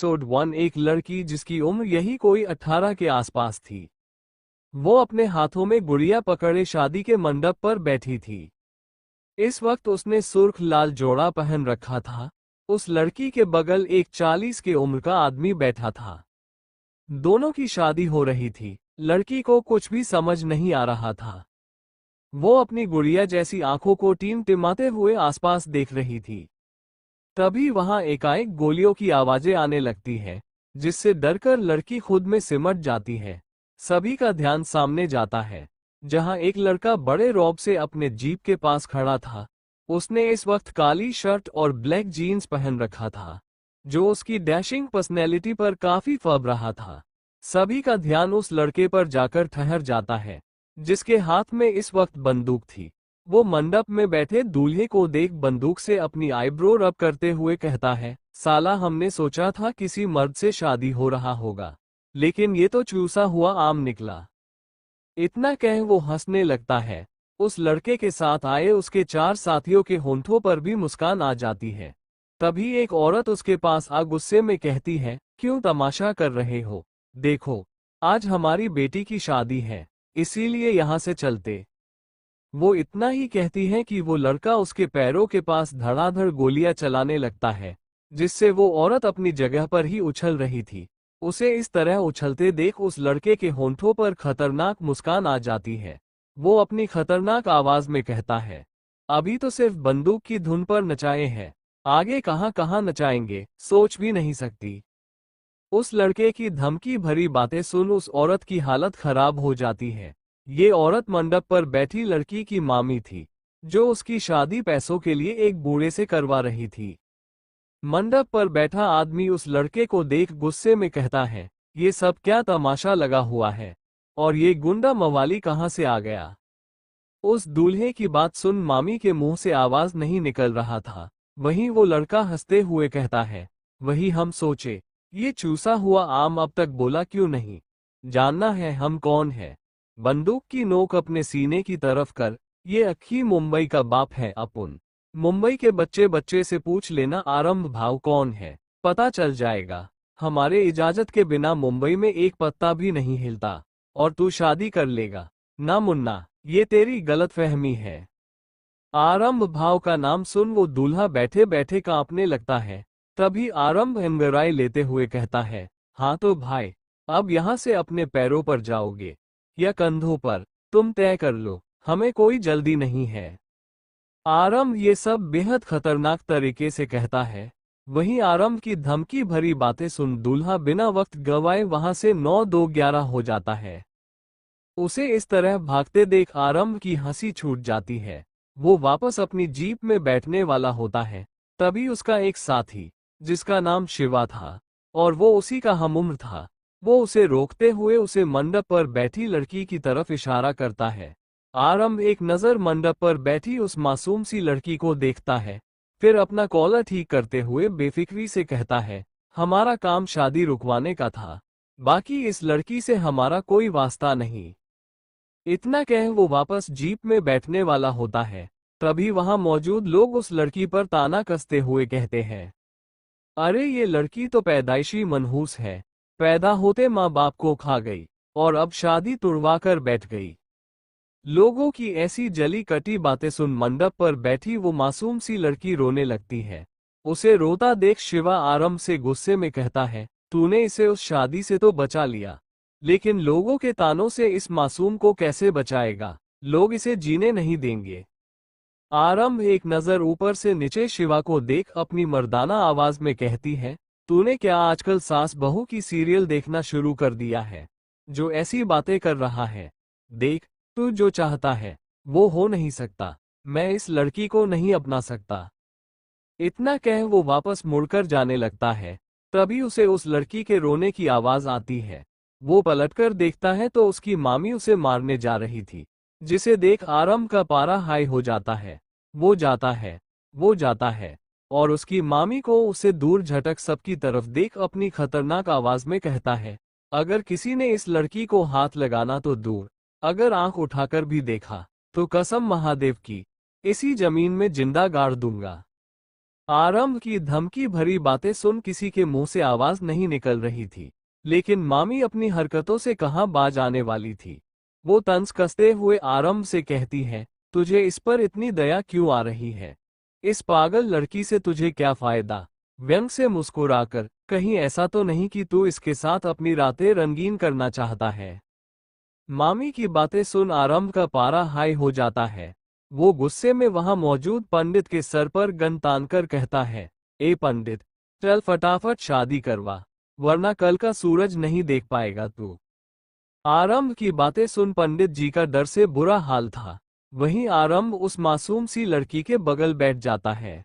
Episode 1। एक लड़की जिसकी उम्र यही कोई 18 के आसपास थी। वो अपने हाथों में गुड़िया पकड़े शादी के मंडप पर बैठी थी। इस वक्त उसने सुर्ख लाल जोड़ा पहन रखा था। उस लड़की के बगल एक 40 के उम्र का आदमी बैठा था। दोनों की शादी हो रही थी। लड़की को कुछ भी समझ नहीं आ रहा था। वो अपनी गुड़िया जैसी आंखों को टिमटिमाते हुए आसपास देख रही थी। तभी वहां एकाएक गोलियों की आवाजें आने लगती है, जिससे डरकर लड़की खुद में सिमट जाती है। सभी का ध्यान सामने जाता है, जहां एक लड़का बड़े रौब से अपने जीप के पास खड़ा था। उसने इस वक्त काली शर्ट और ब्लैक जीन्स पहन रखा था, जो उसकी डैशिंग पर्सनैलिटी पर काफी फब रहा था। सभी का ध्यान उस लड़के पर जाकर ठहर जाता है, जिसके हाथ में इस वक्त बंदूक थी। वो मंडप में बैठे दूल्हे को देख बंदूक से अपनी आईब्रो रब करते हुए कहता है, साला हमने सोचा था किसी मर्द से शादी हो रहा होगा, लेकिन ये तो चूसा हुआ आम निकला। इतना कह वो हंसने लगता है। उस लड़के के साथ आए उसके 4 साथियों के होंठों पर भी मुस्कान आ जाती है। तभी एक औरत उसके पास आ गुस्से में कहती है, क्यों तमाशा कर रहे हो? देखो, आज हमारी बेटी की शादी है, इसीलिए यहाँ से चलते। वो इतना ही कहती है कि वो लड़का उसके पैरों के पास धड़ाधड़ गोलियां चलाने लगता है, जिससे वो औरत अपनी जगह पर ही उछल रही थी। उसे इस तरह उछलते देख उस लड़के के होंठों पर खतरनाक मुस्कान आ जाती है। वो अपनी खतरनाक आवाज में कहता है, अभी तो सिर्फ बंदूक की धुन पर नचाए हैं, आगे कहां कहां नचाएंगे सोच भी नहीं सकती। उस लड़के की धमकी भरी बातें सुन उस औरत की हालत खराब हो जाती है। ये औरत मंडप पर बैठी लड़की की मामी थी, जो उसकी शादी पैसों के लिए एक बूढ़े से करवा रही थी। मंडप पर बैठा आदमी उस लड़के को देख गुस्से में कहता है, ये सब क्या तमाशा लगा हुआ है, और ये गुंडा मवाली कहां से आ गया? उस दूल्हे की बात सुन मामी के मुंह से आवाज नहीं निकल रहा था। वहीं वो लड़का हंसते हुए कहता है, वही हम सोचे, ये चूसा हुआ आम अब तक बोला क्यों नहीं? जानना है हम कौन है? बंदूक की नोक अपने सीने की तरफ कर, ये अक्खी मुंबई का बाप है अपुन। मुंबई के बच्चे बच्चे से पूछ लेना आरंभ भाव कौन है, पता चल जाएगा। हमारे इजाजत के बिना मुंबई में एक पत्ता भी नहीं हिलता, और तू शादी कर लेगा ना मुन्ना, ये तेरी गलतफहमी है। आरंभ भाव का नाम सुन वो दूल्हा बैठे बैठे कांपने लगता है। तभी आरंभ एम्बराई लेते हुए कहता है, हाँ तो भाई, अब यहाँ से अपने पैरों पर जाओगे या कंधों पर, तुम तय कर लो, हमें कोई जल्दी नहीं है। आरंभ ये सब बेहद खतरनाक तरीके से कहता है। वहीं आरंभ की धमकी भरी बातें सुन दूल्हा बिना वक्त गवाए वहां से 9-2-11 हो जाता है। उसे इस तरह भागते देख आरंभ की हंसी छूट जाती है। वो वापस अपनी जीप में बैठने वाला होता है। तभी उसका एक साथी, जिसका नाम शिवा था और वो उसी का हमउम्र था, वो उसे रोकते हुए उसे मंडप पर बैठी लड़की की तरफ इशारा करता है। आरंभ एक नज़र मंडप पर बैठी उस मासूम सी लड़की को देखता है, फिर अपना कॉलर ठीक करते हुए बेफिक्री से कहता है, हमारा काम शादी रुकवाने का था, बाकी इस लड़की से हमारा कोई वास्ता नहीं। इतना कह वो वापस जीप में बैठने वाला होता है। तभी वहां मौजूद लोग उस लड़की पर ताना कसते हुए कहते हैं, अरे ये लड़की तो पैदाइशी मनहूस है, पैदा होते माँ बाप को खा गई और अब शादी तुड़वा कर बैठ गई। लोगों की ऐसी जली कटी बातें सुन मंडप पर बैठी वो मासूम सी लड़की रोने लगती है। उसे रोता देख शिवा आरंभ से गुस्से में कहता है, तूने इसे उस शादी से तो बचा लिया, लेकिन लोगों के तानों से इस मासूम को कैसे बचाएगा? लोग इसे जीने नहीं देंगे। आरंभ एक नजर ऊपर से नीचे शिवा को देख अपनी मर्दाना आवाज में कहती है, तूने क्या आजकल सास बहू की सीरियल देखना शुरू कर दिया है, जो ऐसी बातें कर रहा है? देख, तू जो चाहता है वो हो नहीं सकता, मैं इस लड़की को नहीं अपना सकता। इतना कह वो वापस मुड़कर जाने लगता है। तभी उसे उस लड़की के रोने की आवाज आती है। वो पलटकर देखता है तो उसकी मामी उसे मारने जा रही थी, जिसे देख आरंभ का पारा हाई हो जाता है। वो जाता है, वो जाता है, और उसकी मामी को उससे दूर झटक सबकी तरफ देख अपनी खतरनाक आवाज में कहता है, अगर किसी ने इस लड़की को हाथ लगाना तो दूर, अगर आंख उठाकर भी देखा तो कसम महादेव की इसी जमीन में जिंदा गाड़ दूंगा। आरंभ की धमकी भरी बातें सुन किसी के मुंह से आवाज नहीं निकल रही थी, लेकिन मामी अपनी हरकतों से कहाँ बाज आने वाली थी। वो तंज कसते हुए आरंभ से कहती है, तुझे इस पर इतनी दया क्यों आ रही है? इस पागल लड़की से तुझे क्या फायदा? व्यंग से मुस्कुराकर, कहीं ऐसा तो नहीं कि तू इसके साथ अपनी रातें रंगीन करना चाहता है? मामी की बातें सुन आरंभ का पारा हाई हो जाता है। वो गुस्से में वहां मौजूद पंडित के सर पर गन तानकर कहता है, ए पंडित, चल फटाफट शादी करवा, वरना कल का सूरज नहीं देख पाएगा तू। आरंभ की बातें सुन पंडित जी का डर से बुरा हाल था। वहीं आरंभ उस मासूम सी लड़की के बगल बैठ जाता है।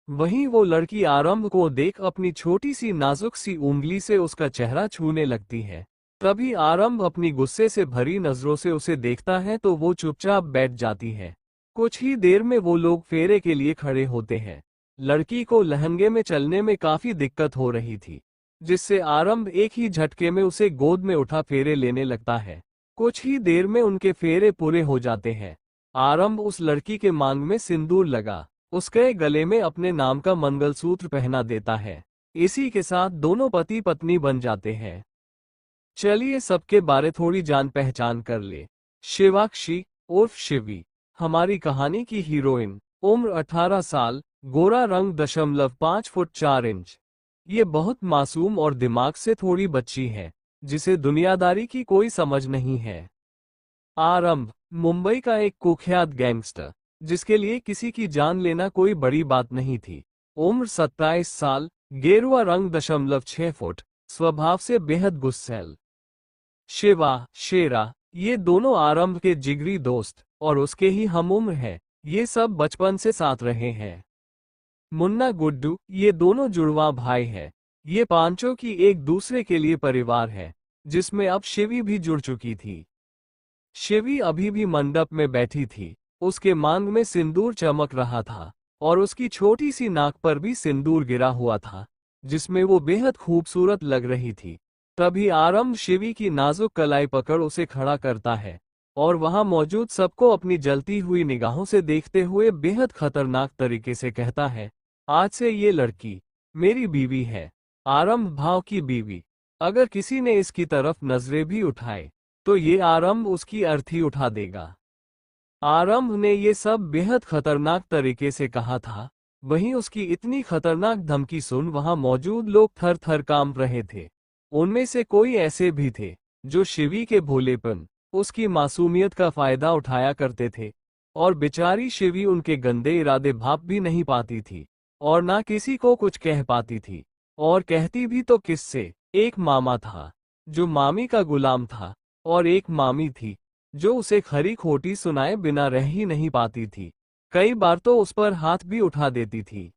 वहीं वो लड़की आरंभ को देख अपनी छोटी सी नाजुक सी उंगली से उसका चेहरा छूने लगती है। तभी आरंभ अपनी गुस्से से भरी नजरों से उसे देखता है तो वो चुपचाप बैठ जाती है। कुछ ही देर में वो लोग फेरे के लिए खड़े होते हैं। लड़की को लहंगे में चलने में काफी दिक्कत हो रही थी, जिससे आरंभ एक ही झटके में उसे गोद में उठा फेरे लेने लगता है। कुछ ही देर में उनके फेरे पूरे हो जाते हैं। आरंभ उस लड़की के मांग में सिंदूर लगा उसके गले में अपने नाम का मंगलसूत्र पहना देता है। इसी के साथ दोनों पति पत्नी बन जाते हैं। चलिए सबके बारे थोड़ी जान पहचान कर ले। शिवाक्षी उर्फ शिवी, हमारी कहानी की हीरोइन। उम्र 18 साल, गोरा रंग 5 फुट 4 इंच। ये बहुत मासूम और दिमाग से थोड़ी बच्ची है, जिसे दुनियादारी की कोई समझ नहीं है। आरंभ मुंबई का एक कुख्यात गैंगस्टर, जिसके लिए किसी की जान लेना कोई बड़ी बात नहीं थी। उम्र 27 साल, गेरुआ रंग 6 फुट, स्वभाव से बेहद गुस्सैल। शिवा शेरा, ये दोनों आरंभ के जिगरी दोस्त और उसके ही हमउम्र हैं। ये सब बचपन से साथ रहे हैं। मुन्ना गुड्डू, ये दोनों जुड़वा भाई हैं। ये पांचों की एक दूसरे के लिए परिवार है, जिसमें अब शिवी भी जुड़ चुकी थी। शिवी अभी भी मंडप में बैठी थी। उसके मांग में सिंदूर चमक रहा था और उसकी छोटी सी नाक पर भी सिंदूर गिरा हुआ था, जिसमें वो बेहद खूबसूरत लग रही थी। तभी आरंभ शिवी की नाजुक कलाई पकड़ उसे खड़ा करता है और वहां मौजूद सबको अपनी जलती हुई निगाहों से देखते हुए बेहद खतरनाक तरीके से कहता है, आज से ये लड़की मेरी बीवी है। आरंभ भाव की बीवी। अगर किसी ने इसकी तरफ नजरें भी उठाए तो ये आरंभ उसकी अर्थी उठा देगा। आरंभ ने ये सब बेहद खतरनाक तरीके से कहा था। वहीं उसकी इतनी खतरनाक धमकी सुन वहां मौजूद लोग थर थर कांप रहे थे। उनमें से कोई ऐसे भी थे जो शिवी के भोलेपन, उसकी मासूमियत का फायदा उठाया करते थे, और बेचारी शिवी उनके गंदे इरादे भाप भी नहीं पाती थी और ना किसी को कुछ कह पाती थी, और कहती भी तो किससे। एक मामा था जो मामी का गुलाम था, और एक मामी थी जो उसे खरी खोटी सुनाए बिना रह ही नहीं पाती थी। कई बार तो उस पर हाथ भी उठा देती थी।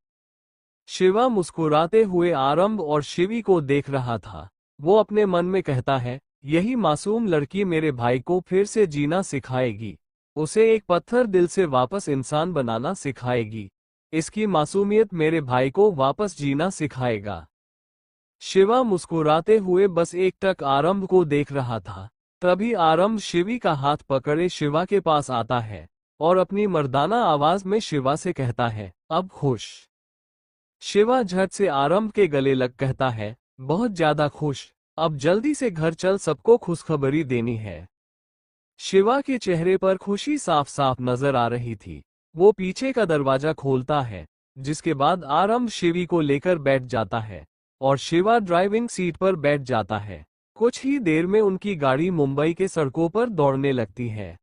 शिवा मुस्कुराते हुए आरंभ और शिवी को देख रहा था। वो अपने मन में कहता है, यही मासूम लड़की मेरे भाई को फिर से जीना सिखाएगी, उसे एक पत्थर दिल से वापस इंसान बनाना सिखाएगी। इसकी मासूमियत मेरे भाई को वापस जीना सिखाएगा। शिवा मुस्कुराते हुए बस एकटक आरंभ को देख रहा था। तभी आरंभ शिवी का हाथ पकड़े शिवा के पास आता है और अपनी मर्दाना आवाज में शिवा से कहता है, अब खुश? शिवा झट से आरंभ के गले लग कहता है, बहुत ज्यादा खुश। अब जल्दी से घर चल, सबको खुशखबरी देनी है। शिवा के चेहरे पर खुशी साफ साफ नजर आ रही थी। वो पीछे का दरवाजा खोलता है, जिसके बाद आरंभ शिवी को लेकर बैठ जाता है और शिवा ड्राइविंग सीट पर बैठ जाता है। कुछ ही देर में उनकी गाड़ी मुंबई के सड़कों पर दौड़ने लगती है।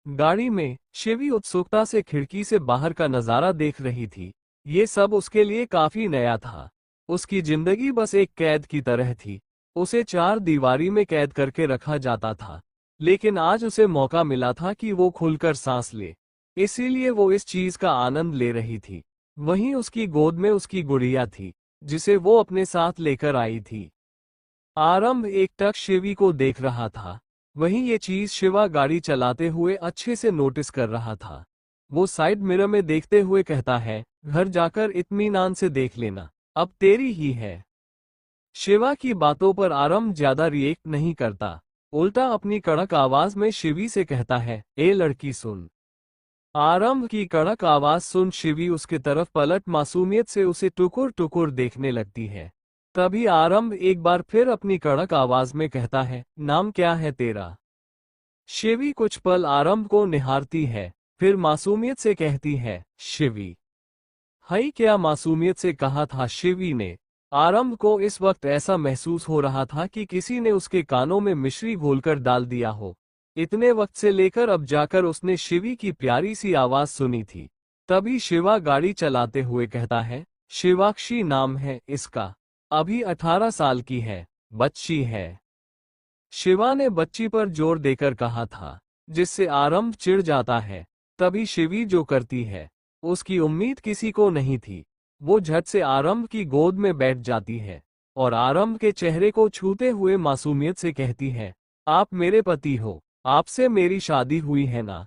गाड़ी में शिवी उत्सुकता से खिड़की से बाहर का नजारा देख रही थी। ये सब उसके लिए काफी नया था। उसकी जिंदगी बस एक कैद की तरह थी। उसे चार दीवारी में कैद करके रखा जाता था, लेकिन आज उसे मौका मिला था कि वो खुलकर सांस ले। इसीलिए वो इस चीज का आनंद ले रही थी। वहीं उसकी गोद में उसकी गुड़िया थी, जिसे वो अपने साथ लेकर आई थी। आरंभ एकटक शिवी को देख रहा था। वहीं ये चीज शिवा गाड़ी चलाते हुए अच्छे से नोटिस कर रहा था। वो साइड मिरर में देखते हुए कहता है, घर जाकर इत्मीनान से देख लेना, अब तेरी ही है। शिवा की बातों पर आरंभ ज्यादा रिएक्ट नहीं करता, उल्टा अपनी कड़क आवाज में शिवी से कहता है, ए लड़की सुन, आरंभ की कड़क आवाज सुन शिवी उसके तरफ पलट मासूमियत से उसे टुकुर टुकुर देखने लगती है। तभी आरंभ एक बार फिर अपनी कड़क आवाज में कहता है, नाम क्या है तेरा? शिवी कुछ पल आरंभ को निहारती है, फिर मासूमियत से कहती है, शिवी। हई क्या मासूमियत से कहा था शिवी ने। आरंभ को इस वक्त ऐसा महसूस हो रहा था कि किसी ने उसके कानों में मिश्री घोलकर डाल दिया हो। इतने वक्त से लेकर अब जाकर उसने शिवी की प्यारी सी आवाज सुनी थी। तभी शिवा गाड़ी चलाते हुए कहता है, शिवाक्षी नाम है इसका, अभी 18 साल की है, बच्ची है। शिवा ने बच्ची पर जोर देकर कहा था, जिससे आरंभ चिढ़ जाता है। तभी शिवी जो करती है, उसकी उम्मीद किसी को नहीं थी। वो झट से आरंभ की गोद में बैठ जाती है और आरंभ के चेहरे को छूते हुए मासूमियत से कहती है, आप मेरे पति हो, आपसे मेरी शादी हुई है ना?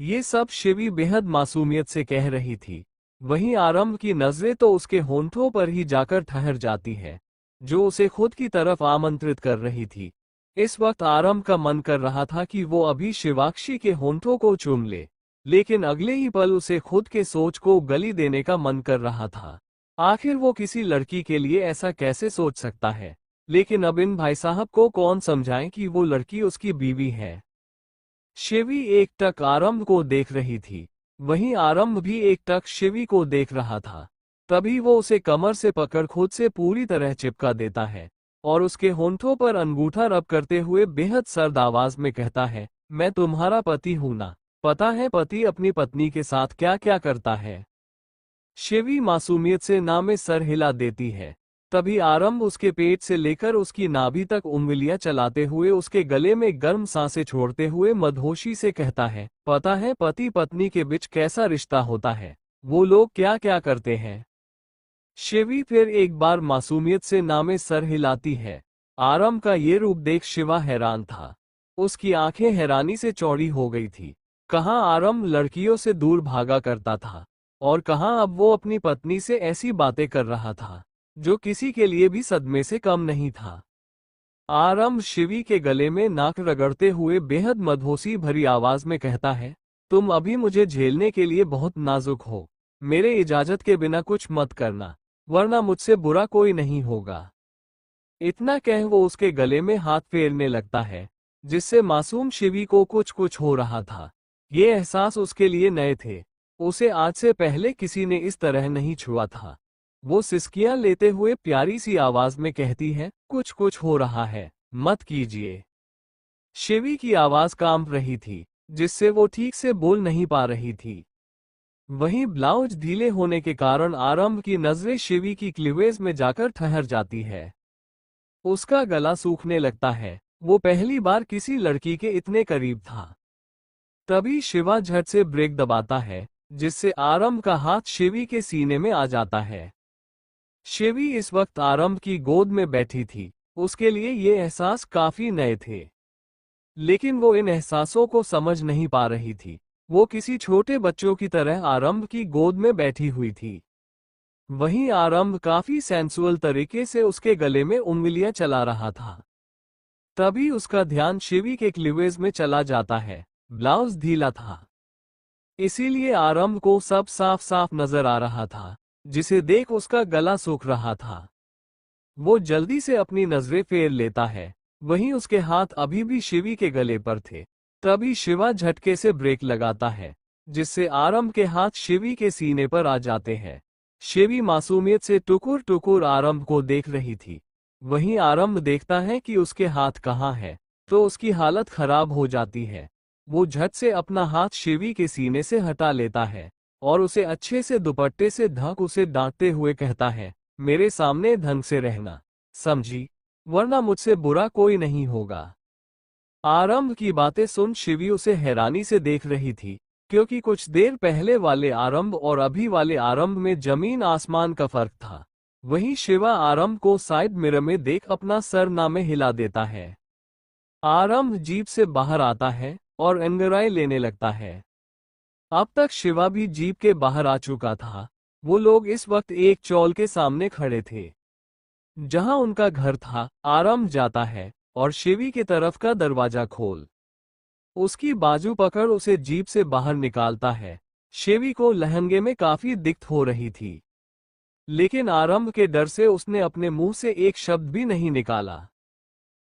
ये सब शिवी बेहद मासूमियत से कह रही थी। वहीं आरंभ की नजरें तो उसके होंठों पर ही जाकर ठहर जाती है, जो उसे खुद की तरफ आमंत्रित कर रही थी। इस वक्त आरंभ का मन कर रहा था कि वो अभी शिवाक्षी के होंठों को चूम ले, लेकिन अगले ही पल उसे खुद के सोच को गली देने का मन कर रहा था। आखिर वो किसी लड़की के लिए ऐसा कैसे सोच सकता है? लेकिन अब इन भाई साहब को कौन समझाए कि वो लड़की उसकी बीवी है। शिवी एक टक आरंभ को देख रही थी, वहीं आरंभ भी एक टक शिवी को देख रहा था। तभी वो उसे कमर से पकड़ खुद से पूरी तरह चिपका देता है और उसके होंठों पर अंगूठा रब करते हुए बेहद सर्द आवाज में कहता है, मैं तुम्हारा पति हूं ना? पता है पति अपनी पत्नी के साथ क्या क्या करता है? शिवी मासूमियत से ना में सर हिला देती है। तभी आरंभ उसके पेट से लेकर उसकी नाभि तक उंगलियां चलाते हुए उसके गले में गर्म सांसें छोड़ते हुए मदहोशी से कहता है, पता है पति पत्नी के बीच कैसा रिश्ता होता है? वो लोग क्या क्या करते हैं? शिवी फिर एक बार मासूमियत से ना में सर हिलाती है। आरंभ का ये रूप देख शिवा हैरान था। उसकी आंखें हैरानी से चौड़ी हो गई थी। कहाँ आरंभ लड़कियों से दूर भागा करता था और कहाँ अब वो अपनी पत्नी से ऐसी बातें कर रहा था, जो किसी के लिए भी सदमे से कम नहीं था। आरंभ शिवी के गले में नाक रगड़ते हुए बेहद मदहोशी भरी आवाज में कहता है, तुम अभी मुझे झेलने के लिए बहुत नाजुक हो। मेरे इजाजत के बिना कुछ मत करना, वरना मुझसे बुरा कोई नहीं होगा। इतना कह वो उसके गले में हाथ फेरने लगता है, जिससे मासूम शिवी को कुछ कुछ हो रहा था। ये एहसास उसके लिए नए थे। उसे आज से पहले किसी ने इस तरह नहीं छुआ था। वो सिसकियां लेते हुए प्यारी सी आवाज में कहती है, कुछ कुछ हो रहा है, मत कीजिए। शिवी की आवाज कांप रही थी, जिससे वो ठीक से बोल नहीं पा रही थी। वहीं ब्लाउज ढीले होने के कारण आरंभ की नजरें शिवी की क्लीवेज में जाकर ठहर जाती है। उसका गला सूखने लगता है। वो पहली बार किसी लड़की के इतने करीब था। तभी शिवा झट से ब्रेक दबाता है, जिससे आरंभ का हाथ शिवी के सीने में आ जाता है। शिवी इस वक्त आरंभ की गोद में बैठी थी। उसके लिए ये एहसास काफी नए थे, लेकिन वो इन एहसासों को समझ नहीं पा रही थी। वो किसी छोटे बच्चों की तरह आरंभ की गोद में बैठी हुई थी। वहीं आरंभ काफी सेंसुअल तरीके से उसके गले में उंगलियां चला रहा था। तभी उसका ध्यान शिवी के क्लीवेज में चला जाता है। ब्लाउज ढीला था, इसीलिए आरंभ को सब साफ साफ नजर आ रहा था, जिसे देख उसका गला सूख रहा था। वो जल्दी से अपनी नजरें फेर लेता है, वहीं उसके हाथ अभी भी शिवी के गले पर थे। तभी शिवा झटके से ब्रेक लगाता है, जिससे आरंभ के हाथ शिवी के सीने पर आ जाते हैं। शिवी मासूमियत से टुकुर टुकुर आरंभ को देख रही थी। वहीं आरंभ देखता है कि उसके हाथ कहाँ है, तो उसकी हालत खराब हो जाती है। वो झट से अपना हाथ शिवी के सीने से हटा लेता है और उसे अच्छे से दुपट्टे से ढक उसे डांटते हुए कहता है, मेरे सामने ढंग से रहना, समझी? वरना मुझसे बुरा कोई नहीं होगा। आरंभ की बातें सुन शिवी उसे हैरानी से देख रही थी, क्योंकि कुछ देर पहले वाले आरंभ और अभी वाले आरंभ में जमीन आसमान का फर्क था। वहीं शिवा आरंभ को साइड मिरर में देख अपना सर ना में हिला देता है। आरंभ जीप से बाहर आता है और अंगड़ाई लेने लगता है। अब तक शिवा भी जीप के बाहर आ चुका था। वो लोग इस वक्त एक चौल के सामने खड़े थे, जहां उनका घर था। आरंभ जाता है और शिवी की तरफ का दरवाजा खोल उसकी बाजू पकड़ उसे जीप से बाहर निकालता है। शिवी को लहंगे में काफी दिक्कत हो रही थी, लेकिन आरंभ के डर से उसने अपने मुंह से एक शब्द भी नहीं निकाला।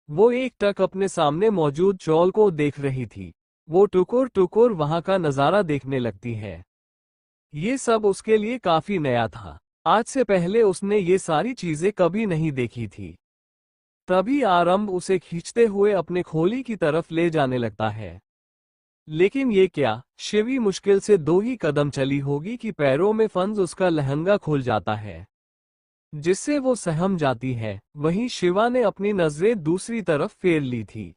वो एक टक अपने सामने मौजूद चौल को देख रही थी। वो टुकुर टुकुर वहां का नजारा देखने लगती है। ये सब उसके लिए काफी नया था। आज से पहले उसने ये सारी चीजें कभी नहीं देखी थी। तभी आरंभ उसे खींचते हुए अपने खोली की तरफ ले जाने लगता है। लेकिन ये क्या, शिवी मुश्किल से 2 ही कदम चली होगी कि पैरों में फंस उसका लहंगा खुल जाता है, जिससे वो सहम जाती है। वहीं शिवा ने अपनी नजरें दूसरी तरफ फेर ली थी।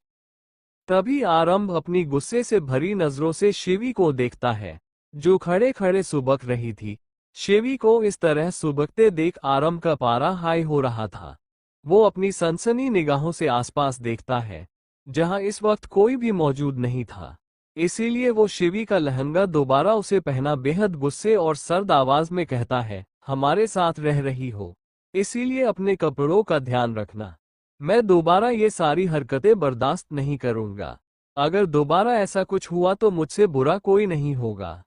तभी आरंभ अपनी गुस्से से भरी नजरों से शिवी को देखता है, जो खड़े खड़े सुबक रही थी। शिवी को इस तरह सुबकते देख आरंभ का पारा हाई हो रहा था। वो अपनी सनसनी निगाहों से आसपास देखता है, जहां इस वक्त कोई भी मौजूद नहीं था। इसीलिए वो शिवी का लहंगा दोबारा उसे पहना बेहद गुस्से और सर्द आवाज में कहता है, हमारे साथ रह रही हो, इसीलिए अपने कपड़ों का ध्यान रखना। मैं दोबारा ये सारी हरकतें बर्दाश्त नहीं करूंगा। अगर दोबारा ऐसा कुछ हुआ तो मुझसे बुरा कोई नहीं होगा।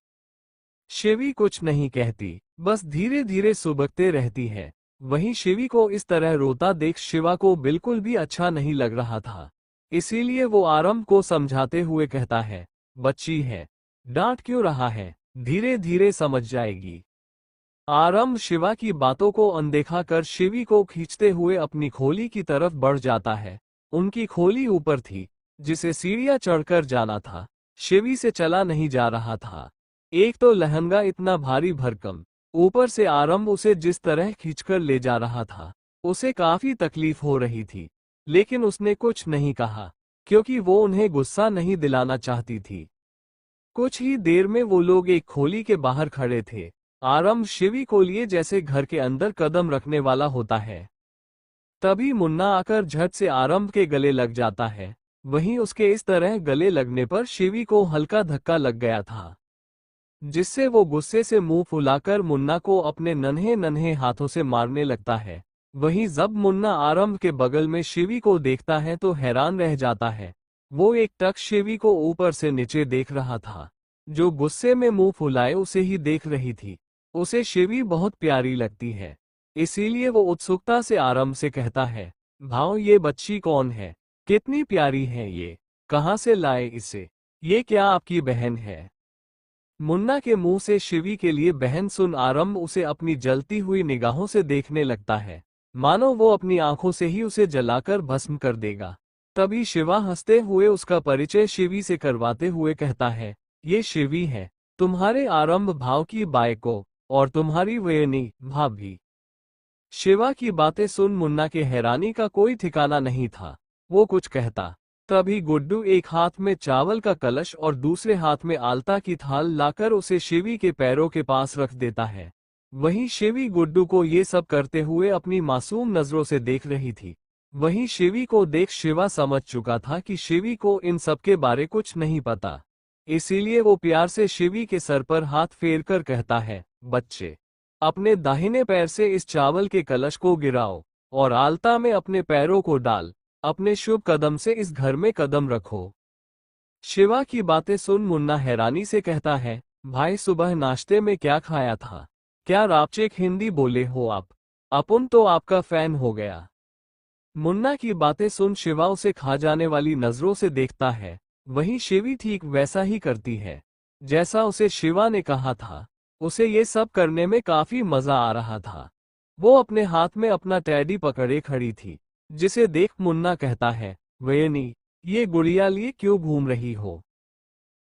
शिवी कुछ नहीं कहती, बस धीरे धीरे सुबकते रहती है। वहीं शिवी को इस तरह रोता देख शिवा को बिल्कुल भी अच्छा नहीं लग रहा था। इसीलिए वो आरंभ को समझाते हुए कहता है, बच्ची है, डांट क्यों रहा है, धीरे धीरे समझ जाएगी। आरंभ शिवा की बातों को अनदेखा कर शिवी को खींचते हुए अपनी खोली की तरफ बढ़ जाता है। उनकी खोली ऊपर थी, जिसे सीढ़ियां चढ़कर जाना था। शिवी से चला नहीं जा रहा था। एक तो लहंगा इतना भारी भरकम, ऊपर से आरंभ उसे जिस तरह खींचकर ले जा रहा था, उसे काफी तकलीफ हो रही थी। लेकिन उसने कुछ नहीं कहा, क्योंकि वो उन्हें गुस्सा नहीं दिलाना चाहती थी। कुछ ही देर में वो लोग एक खोली के बाहर खड़े थे। आरंभ शिवी को लिए जैसे घर के अंदर कदम रखने वाला होता है। तभी मुन्ना आकर झट से आरंभ के गले लग जाता है। वहीं उसके इस तरह गले लगने पर शिवी को हल्का धक्का लग गया था, जिससे वो गुस्से से मुंह फुलाकर मुन्ना को अपने नन्हे नन्हे हाथों से मारने लगता है। वहीं जब मुन्ना आरंभ के बगल में शिवी को देखता है तो हैरान रह जाता है। वो एक टक शिवी को ऊपर से नीचे देख रहा था, जो गुस्से में मुंह फुलाए उसे ही देख रही थी। उसे शिवी बहुत प्यारी लगती है, इसीलिए वो उत्सुकता से आरंभ से कहता है, भाव ये बच्ची कौन है, कितनी प्यारी है ये, कहाँ से लाए इसे, ये क्या आपकी बहन है? मुन्ना के मुंह से शिवी के लिए बहन सुन आरंभ उसे अपनी जलती हुई निगाहों से देखने लगता है, मानो वो अपनी आंखों से ही उसे जलाकर भस्म कर देगा। तभी शिवा हंसते हुए उसका परिचय शिवी से करवाते हुए कहता है, ये शिवी है, तुम्हारे आरंभ भाव की बायको और तुम्हारी वयनी भाभी। शिवा की बातें सुन मुन्ना के हैरानी का कोई ठिकाना नहीं था। वो कुछ कहता, तभी गुड्डू एक हाथ में चावल का कलश और दूसरे हाथ में आलता की थाल लाकर उसे शिवी के पैरों के पास रख देता है। वहीं शिवी गुड्डू को ये सब करते हुए अपनी मासूम नजरों से देख रही थी। वहीं शिवी को देख शिवा समझ चुका था कि शिवी को इन सब के बारे कुछ नहीं पता। इसीलिए वो प्यार से शिवी के सर पर हाथ फेरकर कहता है, बच्चे, अपने दाहिने पैर से इस चावल के कलश को गिराओ और आलता में अपने पैरों को डाल अपने शुभ कदम से इस घर में कदम रखो। शिवा की बातें सुन मुन्ना हैरानी से कहता है, भाई सुबह नाश्ते में क्या खाया था? क्या रापचेक हिंदी बोले हो आप? अपुन तो आपका फैन हो गया। मुन्ना की बातें सुन शिवा उसे खा जाने वाली नजरों से देखता है। वहीं शिवी ठीक वैसा ही करती है, जैसा उसे शिवा ने कहा था। उसे ये सब करने में काफी मजा आ रहा था। वो अपने हाथ में अपना टैडी पकड़े खड़ी थी, जिसे देख मुन्ना कहता है, वयनी, ये गुड़िया लिए क्यों घूम रही हो?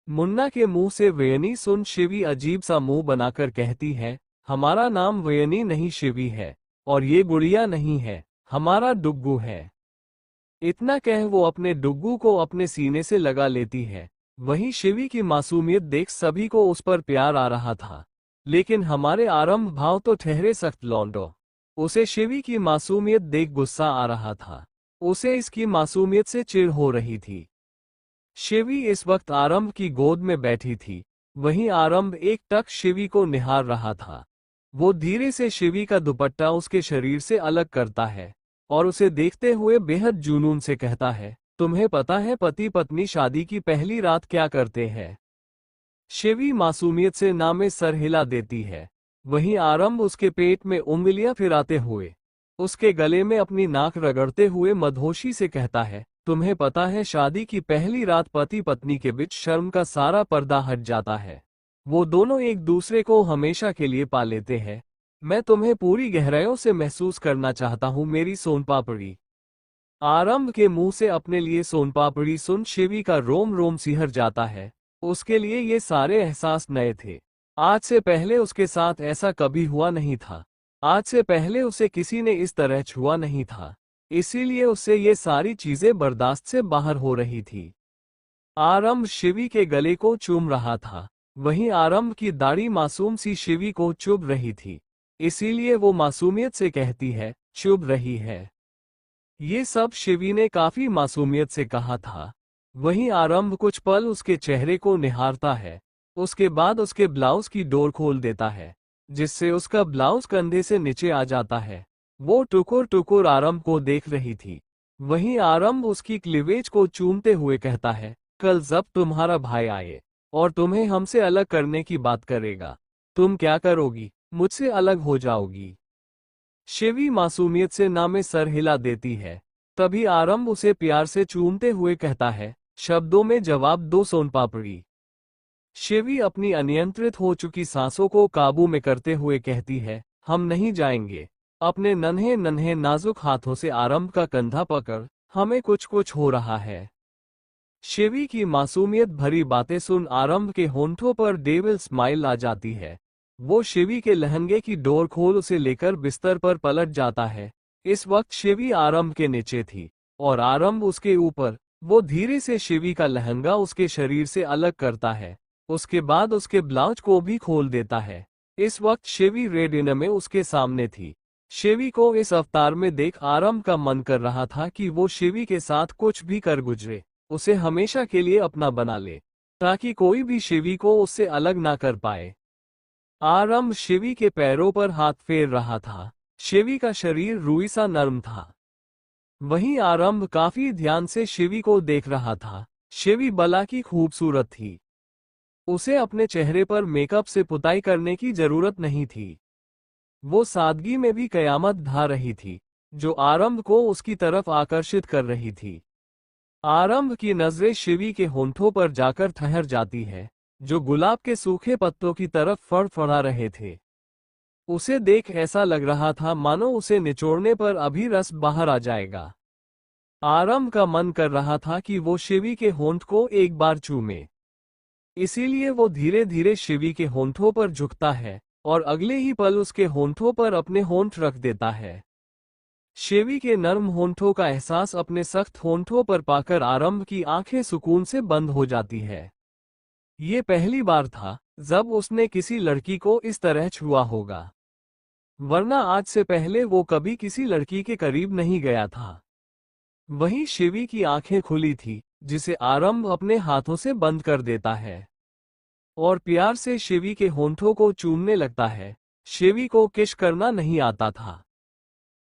मुन्ना के मुंह से वयनी सुन शिवी अजीब सा मुंह बनाकर कहती है, हमारा नाम वयनी नहीं शिवी है, और ये गुड़िया नहीं है, हमारा डुग्गू है। इतना कह वो अपने डुग्गू को अपने सीने से लगा लेती है। वहीं शिवी की मासूमियत देख सभी को उस पर प्यार आ रहा था। लेकिन हमारे आरंभ भाव तो ठहरे सख्त लौंडो। उसे शिवी की मासूमियत देख गुस्सा आ रहा था। उसे इसकी मासूमियत से चिढ़ हो रही थी। शिवी इस वक्त आरंभ की गोद में बैठी थी। वहीं आरंभ एक टक शिवी को निहार रहा था। वो धीरे से शिवी का दुपट्टा उसके शरीर से अलग करता है और उसे देखते हुए बेहद जुनून से कहता है, तुम्हें पता है पति पत्नी शादी की पहली रात क्या करते हैं? शिवी मासूमियत से ना में सर हिला देती है। वहीं आरंभ उसके पेट में उंगलियां फिराते हुए, उसके गले में अपनी नाक रगड़ते हुए मदहोशी से कहता है, तुम्हें पता है शादी की पहली रात पति पत्नी के बीच शर्म का सारा पर्दा हट जाता है। वो दोनों एक दूसरे को हमेशा के लिए पा लेते हैं। मैं तुम्हें पूरी गहराइयों से महसूस करना चाहता हूँ मेरी सोनपापड़ी। आरंभ के मुंह से अपने लिए सोनपापड़ी सुन शिवी का रोम रोम सिहर जाता है। उसके लिए ये सारे एहसास नए थे। आज से पहले उसके साथ ऐसा कभी हुआ नहीं था। आज से पहले उसे किसी ने इस तरह छुआ नहीं था। इसीलिए उससे ये सारी चीजें बर्दाश्त से बाहर हो रही थी। आरंभ शिवी के गले को चूम रहा था। वहीं आरंभ की दाढ़ी मासूम सी शिवी को चुभ रही थी। इसीलिए वो मासूमियत से कहती है, चुभ रही है। ये सब शिवी ने काफी मासूमियत से कहा था। वहीं आरंभ कुछ पल उसके चेहरे को निहारता है। उसके बाद उसके ब्लाउज की डोर खोल देता है, जिससे उसका ब्लाउज कंधे से नीचे आ जाता है। वो टुकुर टुकुर आरंभ को देख रही थी। वहीं आरंभ उसकी क्लीवेज को चूमते हुए कहता है, कल जब तुम्हारा भाई आए और तुम्हें हमसे अलग करने की बात करेगा, तुम क्या करोगी? मुझसे अलग हो जाओगी? शिवी मासूमियत से ना में सर हिला देती है। तभी आरंभ उसे प्यार से चूमते हुए कहता है, शब्दों में जवाब दो सोनपापड़ी। शिवी अपनी अनियंत्रित हो चुकी सांसों को काबू में करते हुए कहती है, हम नहीं जाएंगे। अपने नन्हे नन्हे नाजुक हाथों से आरंभ का कंधा पकड़, हमें कुछ कुछ हो रहा है। शिवी की मासूमियत भरी बातें सुन आरंभ के होंठों पर डेविल स्माइल आ जाती है। वो शिवी के लहंगे की डोर खोल उसे लेकर बिस्तर पर पलट जाता है। इस वक्त शिवी आरंभ के नीचे थी और आरंभ उसके ऊपर। वो धीरे से शिवी का लहंगा उसके शरीर से अलग करता है। उसके बाद उसके ब्लाउज को भी खोल देता है। इस वक्त शिवी रेड इन में उसके सामने थी। शिवी को इस अवतार में देख आरंभ का मन कर रहा था कि वो शिवी के साथ कुछ भी कर गुजरे, उसे हमेशा के लिए अपना बना ले, ताकि कोई भी शिवी को उससे अलग ना कर पाए। आरंभ शिवी के पैरों पर हाथ फेर रहा था। शिवी का शरीर रुई सा नर्म था। वहीं आरंभ काफी ध्यान से शिवी को देख रहा था। शिवी बला की खूबसूरत थी। उसे अपने चेहरे पर मेकअप से पुताई करने की जरूरत नहीं थी। वो सादगी में भी कयामत ढा रही थी, जो आरंभ को उसकी तरफ आकर्षित कर रही थी। आरंभ की नजरें शिवी के होंठों पर जाकर ठहर जाती है, जो गुलाब के सूखे पत्तों की तरफ फड़फड़ा रहे थे। उसे देख ऐसा लग रहा था मानो उसे निचोड़ने पर अभी रस बाहर आ जाएगा। आरंभ का मन कर रहा था कि वो शिवी के होंठ को एक बार चूमे। इसीलिए वो धीरे धीरे शिवी के होंठों पर झुकता है और अगले ही पल उसके होंठों पर अपने होंठ रख देता है। शिवी के नर्म होंठों का एहसास अपने सख्त होंठों पर पाकर आरंभ की आंखें सुकून से बंद हो जाती है। ये पहली बार था जब उसने किसी लड़की को इस तरह छुआ होगा, वरना आज से पहले वो कभी किसी लड़की के करीब नहीं गया था। वहीं शिवी की आंखें खुली थी, जिसे आरंभ अपने हाथों से बंद कर देता है और प्यार से शिवी के होंठों को चूमने लगता है। शिवी को किश करना नहीं आता था,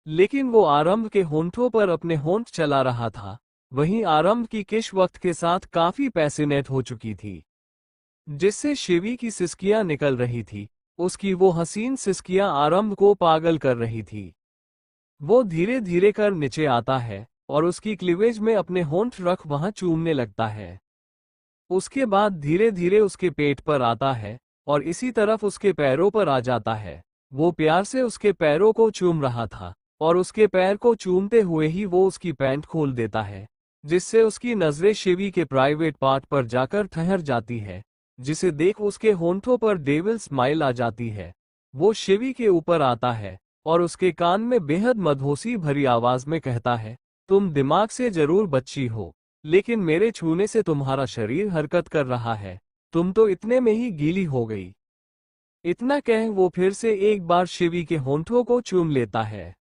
लेकिन वो आरंभ के होंठों पर अपने होंठ चला रहा था। वहीं आरंभ की किश वक्त के साथ काफी पैसिनेट हो चुकी थी, जिससे शिवी की सिसकियां निकल रही थी। उसकी वो हसीन सिसकियां आरंभ को पागल कर रही थी। वो धीरे धीरे कर नीचे आता है और उसकी क्लीवेज में अपने होंठ रख वहां चूमने लगता है। उसके बाद धीरे धीरे उसके पेट पर आता है और इसी तरफ उसके पैरों पर आ जाता है। वो प्यार से उसके पैरों को चूम रहा था और उसके पैर को चूमते हुए ही वो उसकी पैंट खोल देता है, जिससे उसकी नजरें शिवी के प्राइवेट पार्ट पर जाकर ठहर जाती है, जिसे देख उसके होंठों पर डेविल स्माइल आ जाती है। वो शिवी के ऊपर आता है और उसके कान में बेहद मदहोशी भरी आवाज में कहता है, तुम दिमाग से जरूर बच्ची हो, लेकिन मेरे छूने से तुम्हारा शरीर हरकत कर रहा है। तुम तो इतने में ही गीली हो गई। इतना कह वो फिर से एक बार शिवी के होंठों को चूम लेता है।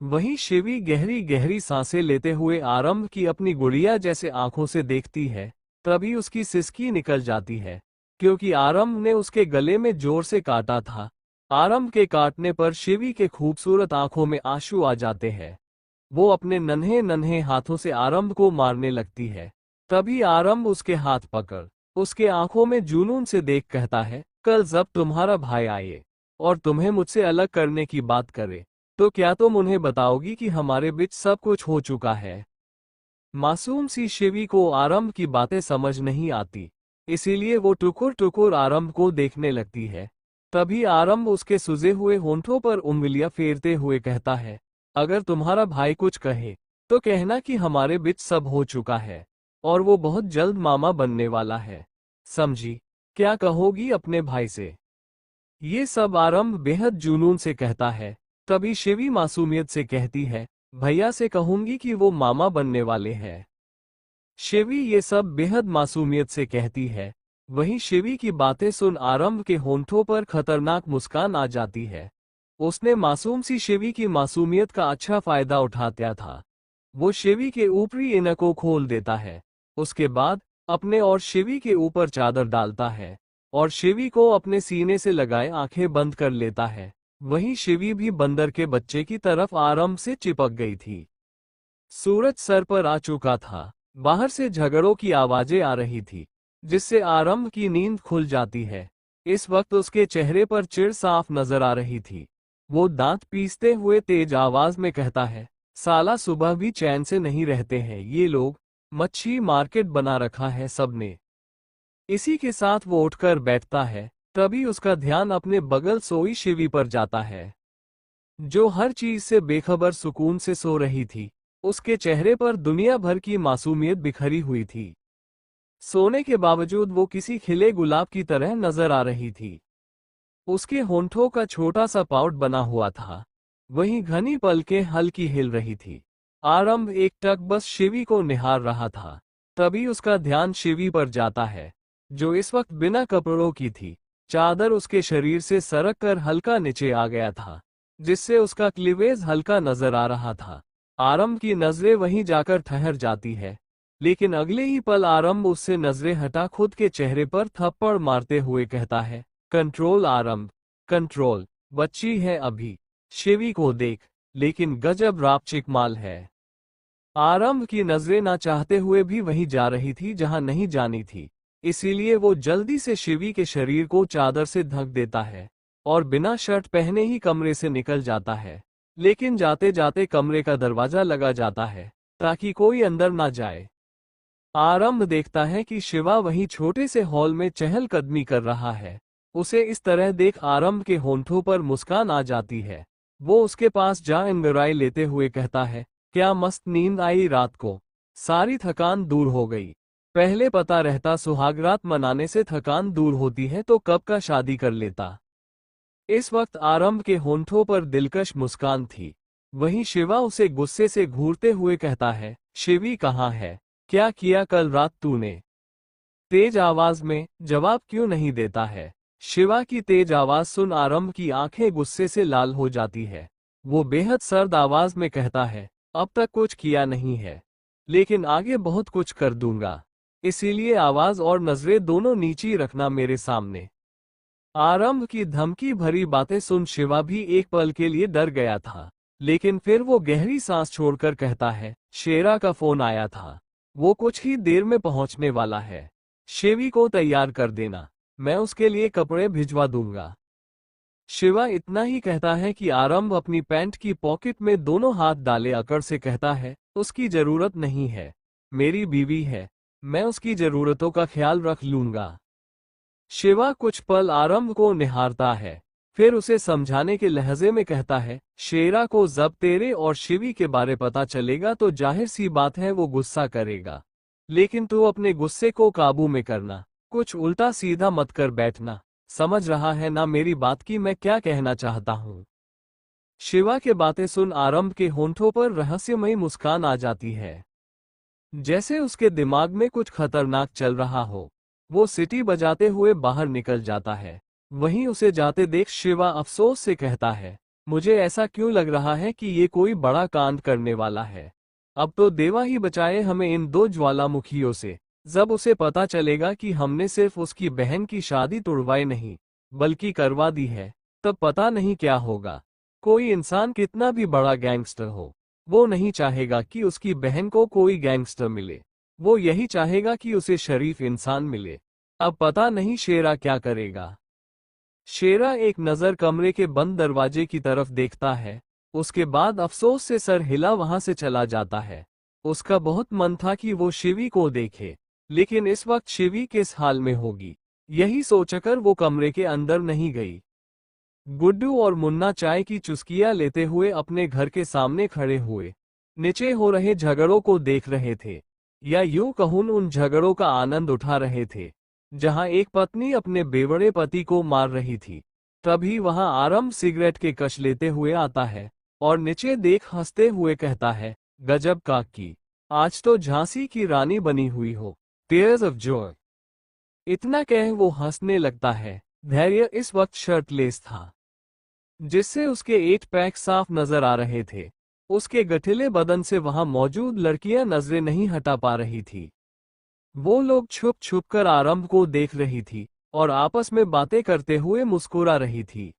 वहीं शिवी गहरी गहरी सांसें लेते हुए आरंभ की अपनी गुड़िया जैसे आंखों से देखती है। तभी उसकी सिसकी निकल जाती है, क्योंकि आरंभ ने उसके गले में जोर से काटा था। आरंभ के काटने पर शिवी के खूबसूरत आंखों में आंसू आ जाते हैं। वो अपने नन्हे नन्हे हाथों से आरंभ को मारने लगती है। तभी आरंभ उसके हाथ पकड़ उसके आंखों में जुनून से देख कहता है, कल जब तुम्हारा भाई आए और तुम्हें मुझसे अलग करने की बात करे, तो क्या तुम उन्हें बताओगी कि हमारे बीच सब कुछ हो चुका है? मासूम सी शिवी को आरंभ की बातें समझ नहीं आती, इसीलिए वो टुकुर टुकुर आरंभ को देखने लगती है। तभी आरंभ उसके सुजे हुए होंठों पर उंगलियां फेरते हुए कहता है, अगर तुम्हारा भाई कुछ कहे तो कहना कि हमारे बीच सब हो चुका है और वो बहुत जल्द मामा बनने वाला है। समझी? क्या कहोगी अपने भाई से? ये सब आरंभ बेहद जुनून से कहता है। तभी शिवी मासूमियत से कहती है, भैया से कहूंगी कि वो मामा बनने वाले हैं। शिवी ये सब बेहद मासूमियत से कहती है। वहीं शिवी की बातें सुन आरंभ के होंठों पर खतरनाक मुस्कान आ जाती है। उसने मासूम सी शिवी की मासूमियत का अच्छा फायदा उठाया था। वो शिवी के ऊपरी इनर को खोल देता है। उसके बाद अपने और शिवी के ऊपर चादर डालता है और शिवी को अपने सीने से लगाए आंखें बंद कर लेता है। वहीं शिवी भी बंदर के बच्चे की तरफ आरंभ से चिपक गई थी। सूरज सर पर आ चुका था। बाहर से झगड़ों की आवाजें आ रही थी, जिससे आरंभ की नींद खुल जाती है। इस वक्त उसके चेहरे पर चिढ़ साफ नजर आ रही थी। वो दांत पीसते हुए तेज आवाज में कहता है, साला सुबह भी चैन से नहीं रहते हैं ये लोग, मच्छी मार्केट बना रखा है सबने। इसी के साथ वो उठकर बैठता है। तभी उसका ध्यान अपने बगल सोई शिवी पर जाता है, जो हर चीज से बेखबर सुकून से सो रही थी। उसके चेहरे पर दुनिया भर की मासूमियत बिखरी हुई थी। सोने के बावजूद वो किसी खिले गुलाब की तरह नजर आ रही थी। उसके होंठों का छोटा सा पाउट बना हुआ था। वहीं घनी पलकें हल्की हिल रही थी। आरंभ एक टक बस शिवी को निहार रहा था। तभी उसका ध्यान शिवी पर जाता है, जो इस वक्त बिना कपड़ों की थी। चादर उसके शरीर से सरक कर हल्का नीचे आ गया था, जिससे उसका क्लीवेज हल्का नजर आ रहा था। आरंभ की नजरें वहीं जाकर ठहर जाती है, लेकिन अगले ही पल आरंभ उससे नजरें हटा खुद के चेहरे पर थप्पड़ मारते हुए कहता है, कंट्रोल आरंभ, कंट्रोल। बच्ची है अभी, शिवी को देख, लेकिन गजब रापचिक माल है। आरंभ की नजरें ना चाहते हुए भी वहीं जा रही थी जहां नहीं जानी थी, इसीलिए वो जल्दी से शिवी के शरीर को चादर से ढक देता है और बिना शर्ट पहने ही कमरे से निकल जाता है। लेकिन जाते जाते कमरे का दरवाजा लगा जाता है ताकि कोई अंदर ना जाए। आरंभ देखता है कि शिवा वहीं छोटे से हॉल में चहलकदमी कर रहा है। उसे इस तरह देख आरंभ के होंठों पर मुस्कान आ जाती है। वो उसके पास जा अंगड़ाई लेते हुए कहता है, क्या मस्त नींद आई रात को, सारी थकान दूर हो गई। पहले पता रहता सुहागरात मनाने से थकान दूर होती है तो कब का शादी कर लेता। इस वक्त आरंभ के होंठों पर दिलकश मुस्कान थी। वहीं शिवा उसे गुस्से से घूरते हुए कहता है, शिवी कहाँ है, क्या किया कल रात तूने? तेज आवाज में जवाब क्यों नहीं देता है? शिवा की तेज आवाज सुन आरंभ की आंखें गुस्से से लाल हो जाती है। वो बेहद सर्द आवाज में कहता है, अब तक कुछ किया नहीं है, लेकिन आगे बहुत कुछ कर दूंगा, इसीलिए आवाज और नजरें दोनों नीची रखना मेरे सामने। आरंभ की धमकी भरी बातें सुन शिवा भी एक पल के लिए डर गया था, लेकिन फिर वो गहरी सांस छोड़कर कहता है, शेरा का फोन आया था, वो कुछ ही देर में पहुंचने वाला है। शिवी को तैयार कर देना, मैं उसके लिए कपड़े भिजवा दूंगा। शिवा इतना ही कहता है कि आरंभ अपनी पैंट की पॉकेट में दोनों हाथ डाले अकड़ से कहता है, उसकी जरूरत नहीं है, मेरी बीवी है, मैं उसकी जरूरतों का ख्याल रख लूंगा। शिवा कुछ पल आरंभ को निहारता है, फिर उसे समझाने के लहजे में कहता है, शेरा को जब तेरे और शिवी के बारे पता चलेगा तो जाहिर सी बात है वो गुस्सा करेगा, लेकिन तू अपने गुस्से को काबू में करना, कुछ उल्टा सीधा मत कर बैठना। समझ रहा है ना मेरी बात की मैं क्या कहना चाहता हूँ? शिवा के बातें सुन आरंभ के होंठों पर रहस्यमयी मुस्कान आ जाती है, जैसे उसके दिमाग में कुछ खतरनाक चल रहा हो। वो सीटी बजाते हुए बाहर निकल जाता है। वहीं उसे जाते देख शिवा अफसोस से कहता है, मुझे ऐसा क्यों लग रहा है कि ये कोई बड़ा कांड करने वाला है। अब तो देवा ही बचाए हमें इन दो ज्वालामुखियों से। जब उसे पता चलेगा कि हमने सिर्फ उसकी बहन की शादी तुड़वाई नहीं, बल्कि करवा दी है, तब पता नहीं क्या होगा। कोई इंसान कितना भी बड़ा गैंगस्टर हो, वो नहीं चाहेगा कि उसकी बहन को कोई गैंगस्टर मिले, वो यही चाहेगा कि उसे शरीफ इंसान मिले। अब पता नहीं शेरा क्या करेगा। शेरा एक नज़र कमरे के बंद दरवाजे की तरफ देखता है, उसके बाद अफसोस से सर हिला वहां से चला जाता है। उसका बहुत मन था कि वो शिवी को देखे, लेकिन इस वक्त शिवी किस हाल में होगी, यही सोचकर वो कमरे के अंदर नहीं गई। गुड्डू और मुन्ना चाय की चुस्कियां लेते हुए अपने घर के सामने खड़े हुए नीचे हो रहे झगड़ों को देख रहे थे, या यूं कहूं उन झगड़ों का आनंद उठा रहे थे जहां एक पत्नी अपने बेवड़े पति को मार रही थी। तभी वहां आरंभ सिगरेट के कश लेते हुए आता है और नीचे देख हंसते हुए कहता है, गजब काकी, आज तो झांसी की रानी बनी हुई हो, टीयर्स ऑफ जॉय। इतना कह वो हंसने लगता है। धैर्य इस वक्त शर्टलेस था, जिससे उसके 8 पैक साफ नजर आ रहे थे। उसके गठिले बदन से वहां मौजूद लड़कियां नजरें नहीं हटा पा रही थी। वो लोग छुप छुप कर आरंभ को देख रही थी और आपस में बातें करते हुए मुस्कुरा रही थी।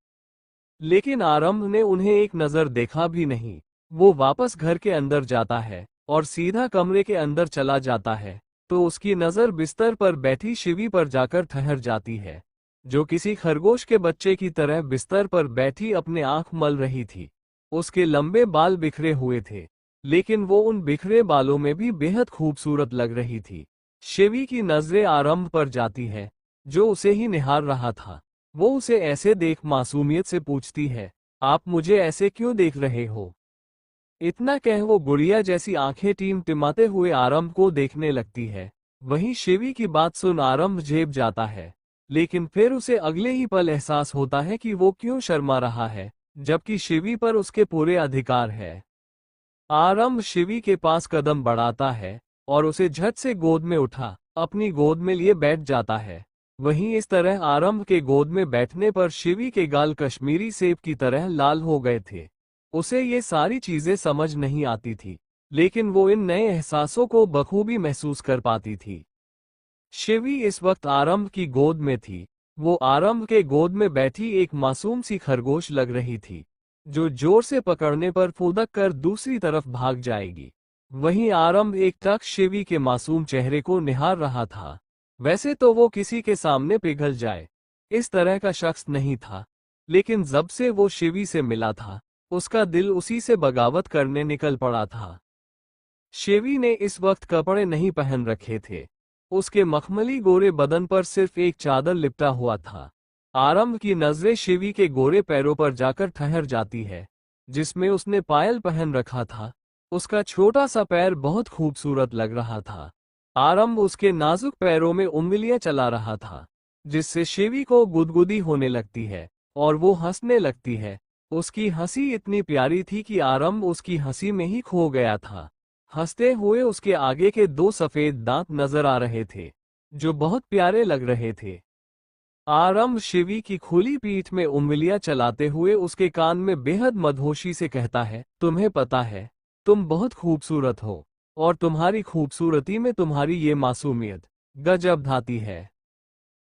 लेकिन आरंभ ने उन्हें एक नजर देखा भी नहीं। वो वापस घर के अंदर जाता है और सीधा कमरे के अंदर चला जाता है, तो उसकी नजर बिस्तर पर बैठी शिवी पर जाकर ठहर जाती है, जो किसी खरगोश के बच्चे की तरह बिस्तर पर बैठी अपने आंख मल रही थी। उसके लंबे बाल बिखरे हुए थे, लेकिन वो उन बिखरे बालों में भी बेहद खूबसूरत लग रही थी। शिवी की नजरें आरंभ पर जाती है, जो उसे ही निहार रहा था। वो उसे ऐसे देख मासूमियत से पूछती है, आप मुझे ऐसे क्यों देख रहे हो? इतना कह वो गुड़िया जैसी आंखें टिमटिमाते हुए आरंभ को देखने लगती है। वहीं शिवी की बात सुन आरंभ झेप जाता है, लेकिन फिर उसे अगले ही पल एहसास होता है कि वो क्यों शर्मा रहा है, जबकि शिवी पर उसके पूरे अधिकार है। आरंभ शिवी के पास कदम बढ़ाता है और उसे झट से गोद में उठा अपनी गोद में लिए बैठ जाता है। वहीं इस तरह आरंभ के गोद में बैठने पर शिवी के गाल कश्मीरी सेब की तरह लाल हो गए थे। उसे ये सारी चीजें समझ नहीं आती थी, लेकिन वो इन नए एहसासों को बखूबी महसूस कर पाती थी। शिवी इस वक्त आरंभ की गोद में थी। वो आरंभ के गोद में बैठी एक मासूम सी खरगोश लग रही थी, जो जोर से पकड़ने पर फुदक कर दूसरी तरफ भाग जाएगी। वहीं आरंभ एक टक शिवी के मासूम चेहरे को निहार रहा था। वैसे तो वो किसी के सामने पिघल जाए इस तरह का शख्स नहीं था, लेकिन जब से वो शिवी से मिला था, उसका दिल उसी से बगावत करने निकल पड़ा था। शिवी ने इस वक्त कपड़े नहीं पहन रखे थे। उसके मखमली गोरे बदन पर सिर्फ एक चादर लिपटा हुआ था। आरंभ की नजरें शिवी के गोरे पैरों पर जाकर ठहर जाती है, जिसमें उसने पायल पहन रखा था। उसका छोटा सा पैर बहुत खूबसूरत लग रहा था। आरंभ उसके नाजुक पैरों में उंगलियां चला रहा था, जिससे शिवी को गुदगुदी होने लगती है और वो हंसने लगती है। उसकी हंसी इतनी प्यारी थी कि आरंभ उसकी हंसी में ही खो गया था। हंसते हुए उसके आगे के 2 सफेद दांत नजर आ रहे थे, जो बहुत प्यारे लग रहे थे। आरंभ शिवी की खुली पीठ में उंगलियां चलाते हुए उसके कान में बेहद मदहोशी से कहता है, तुम्हें पता है, तुम बहुत खूबसूरत हो, और तुम्हारी खूबसूरती में तुम्हारी ये मासूमियत गजब ढाती है।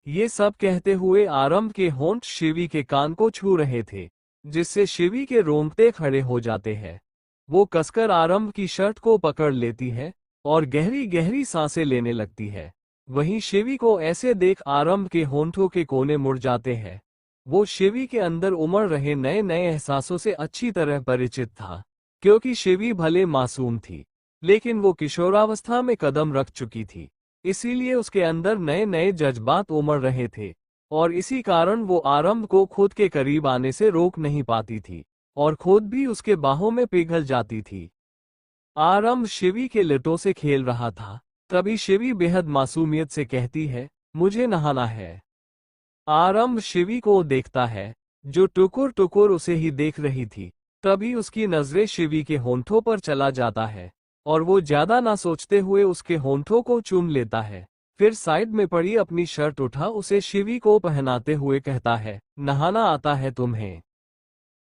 ये सब कहते हुए आरंभ के होंठ शिवी के कान को छू रहे थे, जिससे शिवी के रोंगटे खड़े हो जाते हैं। वो कसकर आरंभ की शर्ट को पकड़ लेती है और गहरी गहरी सांसें लेने लगती है। वहीं शिवी को ऐसे देख आरंभ के होंठों के कोने मुड़ जाते हैं। वो शिवी के अंदर उमड़ रहे नए नए एहसासों से अच्छी तरह परिचित था, क्योंकि शिवी भले मासूम थी, लेकिन वो किशोरावस्था में कदम रख चुकी थी। इसीलिए उसके अंदर नए नए जज्बात उमड़ रहे थे, और इसी कारण वो आरंभ को खुद के करीब आने से रोक नहीं पाती थी और खुद भी उसके बाहों में पिघल जाती थी। आरंभ शिवी के लिटों से खेल रहा था। तभी शिवी बेहद मासूमियत से कहती है, मुझे नहाना है। आरंभ शिवी को देखता है, जो टुकुर टुकुर उसे ही देख रही थी। तभी उसकी नजरें शिवी के होंठों पर चला जाता है और वो ज्यादा ना सोचते हुए उसके होंठों को चूम लेता है। फिर साइड में पड़ी अपनी शर्ट उठा उसे शिवी को पहनाते हुए कहता है, नहाना आता है तुम्हें?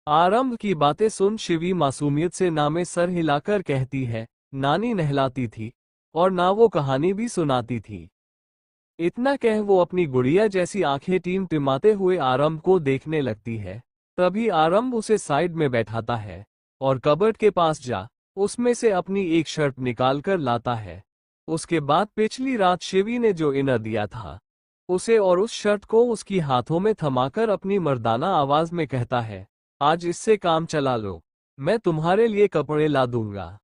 आरंभ की बातें सुन शिवी मासूमियत से ना में सर हिलाकर कहती है, नानी नहलाती थी और ना वो कहानी भी सुनाती थी। इतना कह वो अपनी गुड़िया जैसी आंखें टिमटिमाते हुए आरंभ को देखने लगती है। तभी आरंभ उसे साइड में बैठाता है और कबर्ड के पास जा उसमें से अपनी एक शर्ट निकालकर लाता है। उसके बाद पिछली रात शिवी ने जो इनर दिया था उसे और उस शर्ट को उसकी हाथों में थमाकर अपनी मर्दाना आवाज में कहता है, आज इससे काम चला लो, मैं तुम्हारे लिए कपड़े ला दूंगा।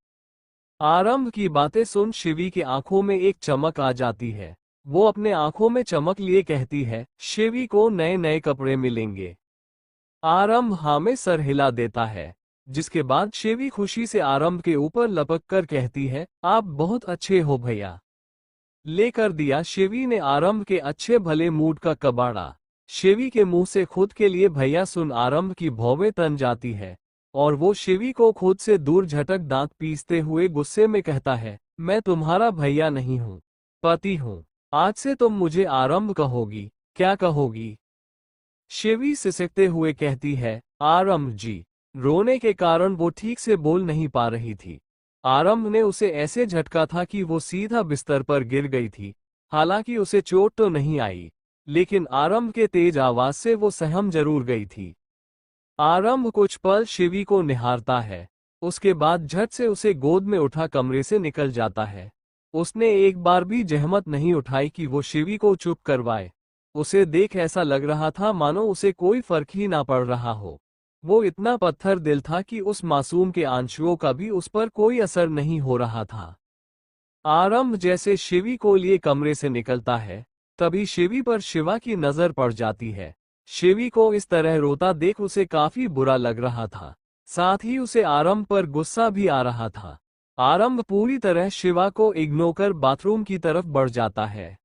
आरंभ की बातें सुन शिवी की आंखों में एक चमक आ जाती है। वो अपने आंखों में चमक लिए कहती है, शिवी को नए नए कपड़े मिलेंगे। आरंभ हाँ में सर हिला देता है, जिसके बाद शिवी खुशी से आरंभ के ऊपर लपक कर कहती है, आप बहुत अच्छे हो भैया। लेकर दिया शिवी ने आरंभ के अच्छे भले मूड का कबाड़ा। शिवी के मुंह से खुद के लिए भैया सुन आरंभ की भौवें तन जाती है और वो शिवी को खुद से दूर झटक दांत पीसते हुए गुस्से में कहता है, मैं तुम्हारा भैया नहीं हूँ, पति हूँ। आज से तुम मुझे आरंभ कहोगी, क्या कहोगी? शिवी सिसकते हुए कहती है, आरंभ जी। रोने के कारण वो ठीक से बोल नहीं पा रही थी। आरंभ ने उसे ऐसे झटका था कि वो सीधा बिस्तर पर गिर गई थी। हालांकि उसे चोट तो नहीं आई, लेकिन आरंभ के तेज आवाज से वो सहम जरूर गई थी। आरंभ कुछ पल शिवी को निहारता है, उसके बाद झट से उसे गोद में उठा कमरे से निकल जाता है। उसने एक बार भी जहमत नहीं उठाई कि वो शिवी को चुप करवाए। उसे देख ऐसा लग रहा था मानो उसे कोई फर्क ही ना पड़ रहा हो। वो इतना पत्थर दिल था कि उस मासूम के आंसुओं का भी उस पर कोई असर नहीं हो रहा था। आरंभ जैसे शिवी को लिए कमरे से निकलता है, तभी शिवी पर शिवा की नजर पड़ जाती है। शिवी को इस तरह रोता देख उसे काफी बुरा लग रहा था, साथ ही उसे आरंभ पर गुस्सा भी आ रहा था। आरंभ पूरी तरह शिवा को इग्नोर कर बाथरूम की तरफ बढ़ जाता है।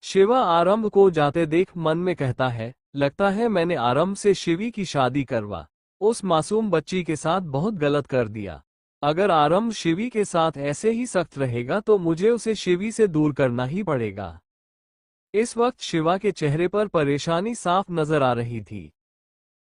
शिवा आरंभ को जाते देख मन में कहता है, लगता है मैंने आरंभ से शिवी की शादी करवा उस मासूम बच्ची के साथ बहुत गलत कर दिया। अगर आरंभ शिवी के साथ ऐसे ही सख्त रहेगा तो मुझे उसे शिवी से दूर करना ही पड़ेगा। इस वक्त शिवा के चेहरे पर परेशानी साफ नजर आ रही थी।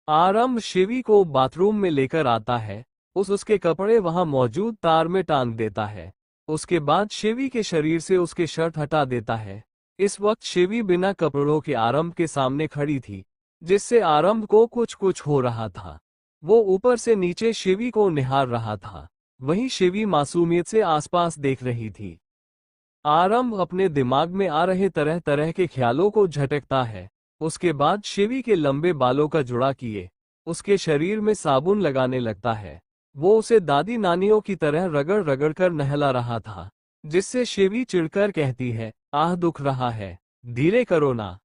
आरंभ शिवी को बाथरूम में लेकर आता है, उसके कपड़े वहां मौजूद तार में टांग देता है। उसके बाद शिवी के शरीर से उसके शर्ट हटा देता है। इस वक्त शिवी बिना कपड़ों के आरंभ के सामने खड़ी थी, जिससे आरंभ को कुछ कुछ हो रहा था। वो ऊपर से नीचे शिवी को निहार रहा था, वहीं शिवी मासूमियत से आसपास देख रही थी। आरंभ अपने दिमाग में आ रहे तरह तरह के ख्यालों को झटकता है। उसके बाद शिवी के लंबे बालों का जुड़ा किए उसके शरीर में साबुन लगाने लगता है। वो उसे दादी नानियों की तरह रगड़ रगड़ कर नहला रहा था, जिससे शिवी चिढ़कर कहती है, आह दुख रहा है, धीरे करो ना।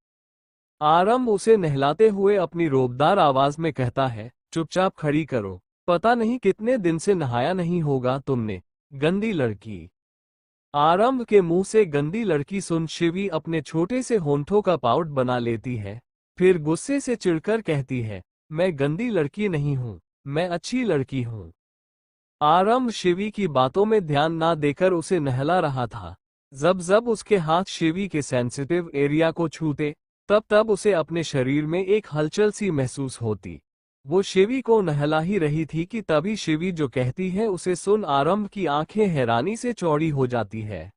आरंभ उसे नहलाते हुए अपनी रोबदार आवाज में कहता है, चुपचाप खड़ी करो, पता नहीं कितने दिन से नहाया नहीं होगा तुमने, गंदी लड़की। आरंभ के मुंह से गंदी लड़की सुन शिवी अपने छोटे से होंठों का पाउट बना लेती है, फिर गुस्से से चिढ़कर कहती है, मैं गंदी लड़की नहीं हूं, मैं अच्छी लड़की हूं। आरंभ शिवी की बातों में ध्यान ना देकर उसे नहला रहा था। जब जब उसके हाथ शिवी के सेंसिटिव एरिया को छूते, तब तब उसे अपने शरीर में एक हलचल सी महसूस होती। वो शिवी को नहला ही रही थी कि तभी शिवी जो कहती है उसे सुन आरंभ की आंखें हैरानी से चौड़ी हो जाती है।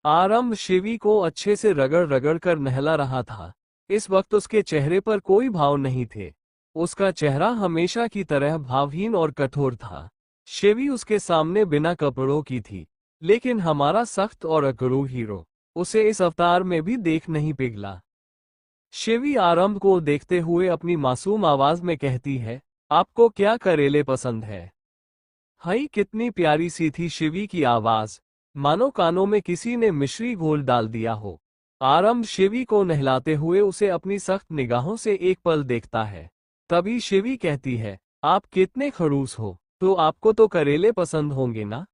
आरंभ शिवी को अच्छे से रगड़ रगड़ कर नहला रहा था। इस वक्त उसके चेहरे पर कोई भाव नहीं थे। उसका चेहरा हमेशा की तरह भावहीन और कठोर था। शिवी उसके सामने बिना कपड़ों की थी, लेकिन हमारा सख्त और अकड़ू हीरो उसे इस अवतार में भी देख नहीं पिघला। शिवी आरंभ को देखते हुए अपनी मासूम आवाज में कहती है, आपको क्या करेले पसंद है? हाय कितनी प्यारी सी थी शिवी की आवाज, मानो कानों में किसी ने मिश्री घोल डाल दिया हो। आरंभ शिवी को नहलाते हुए उसे अपनी सख्त निगाहों से एक पल देखता है। तभी शिवी कहती है, आप कितने खड़ूस हो, तो आपको तो करेले पसंद होंगे ना?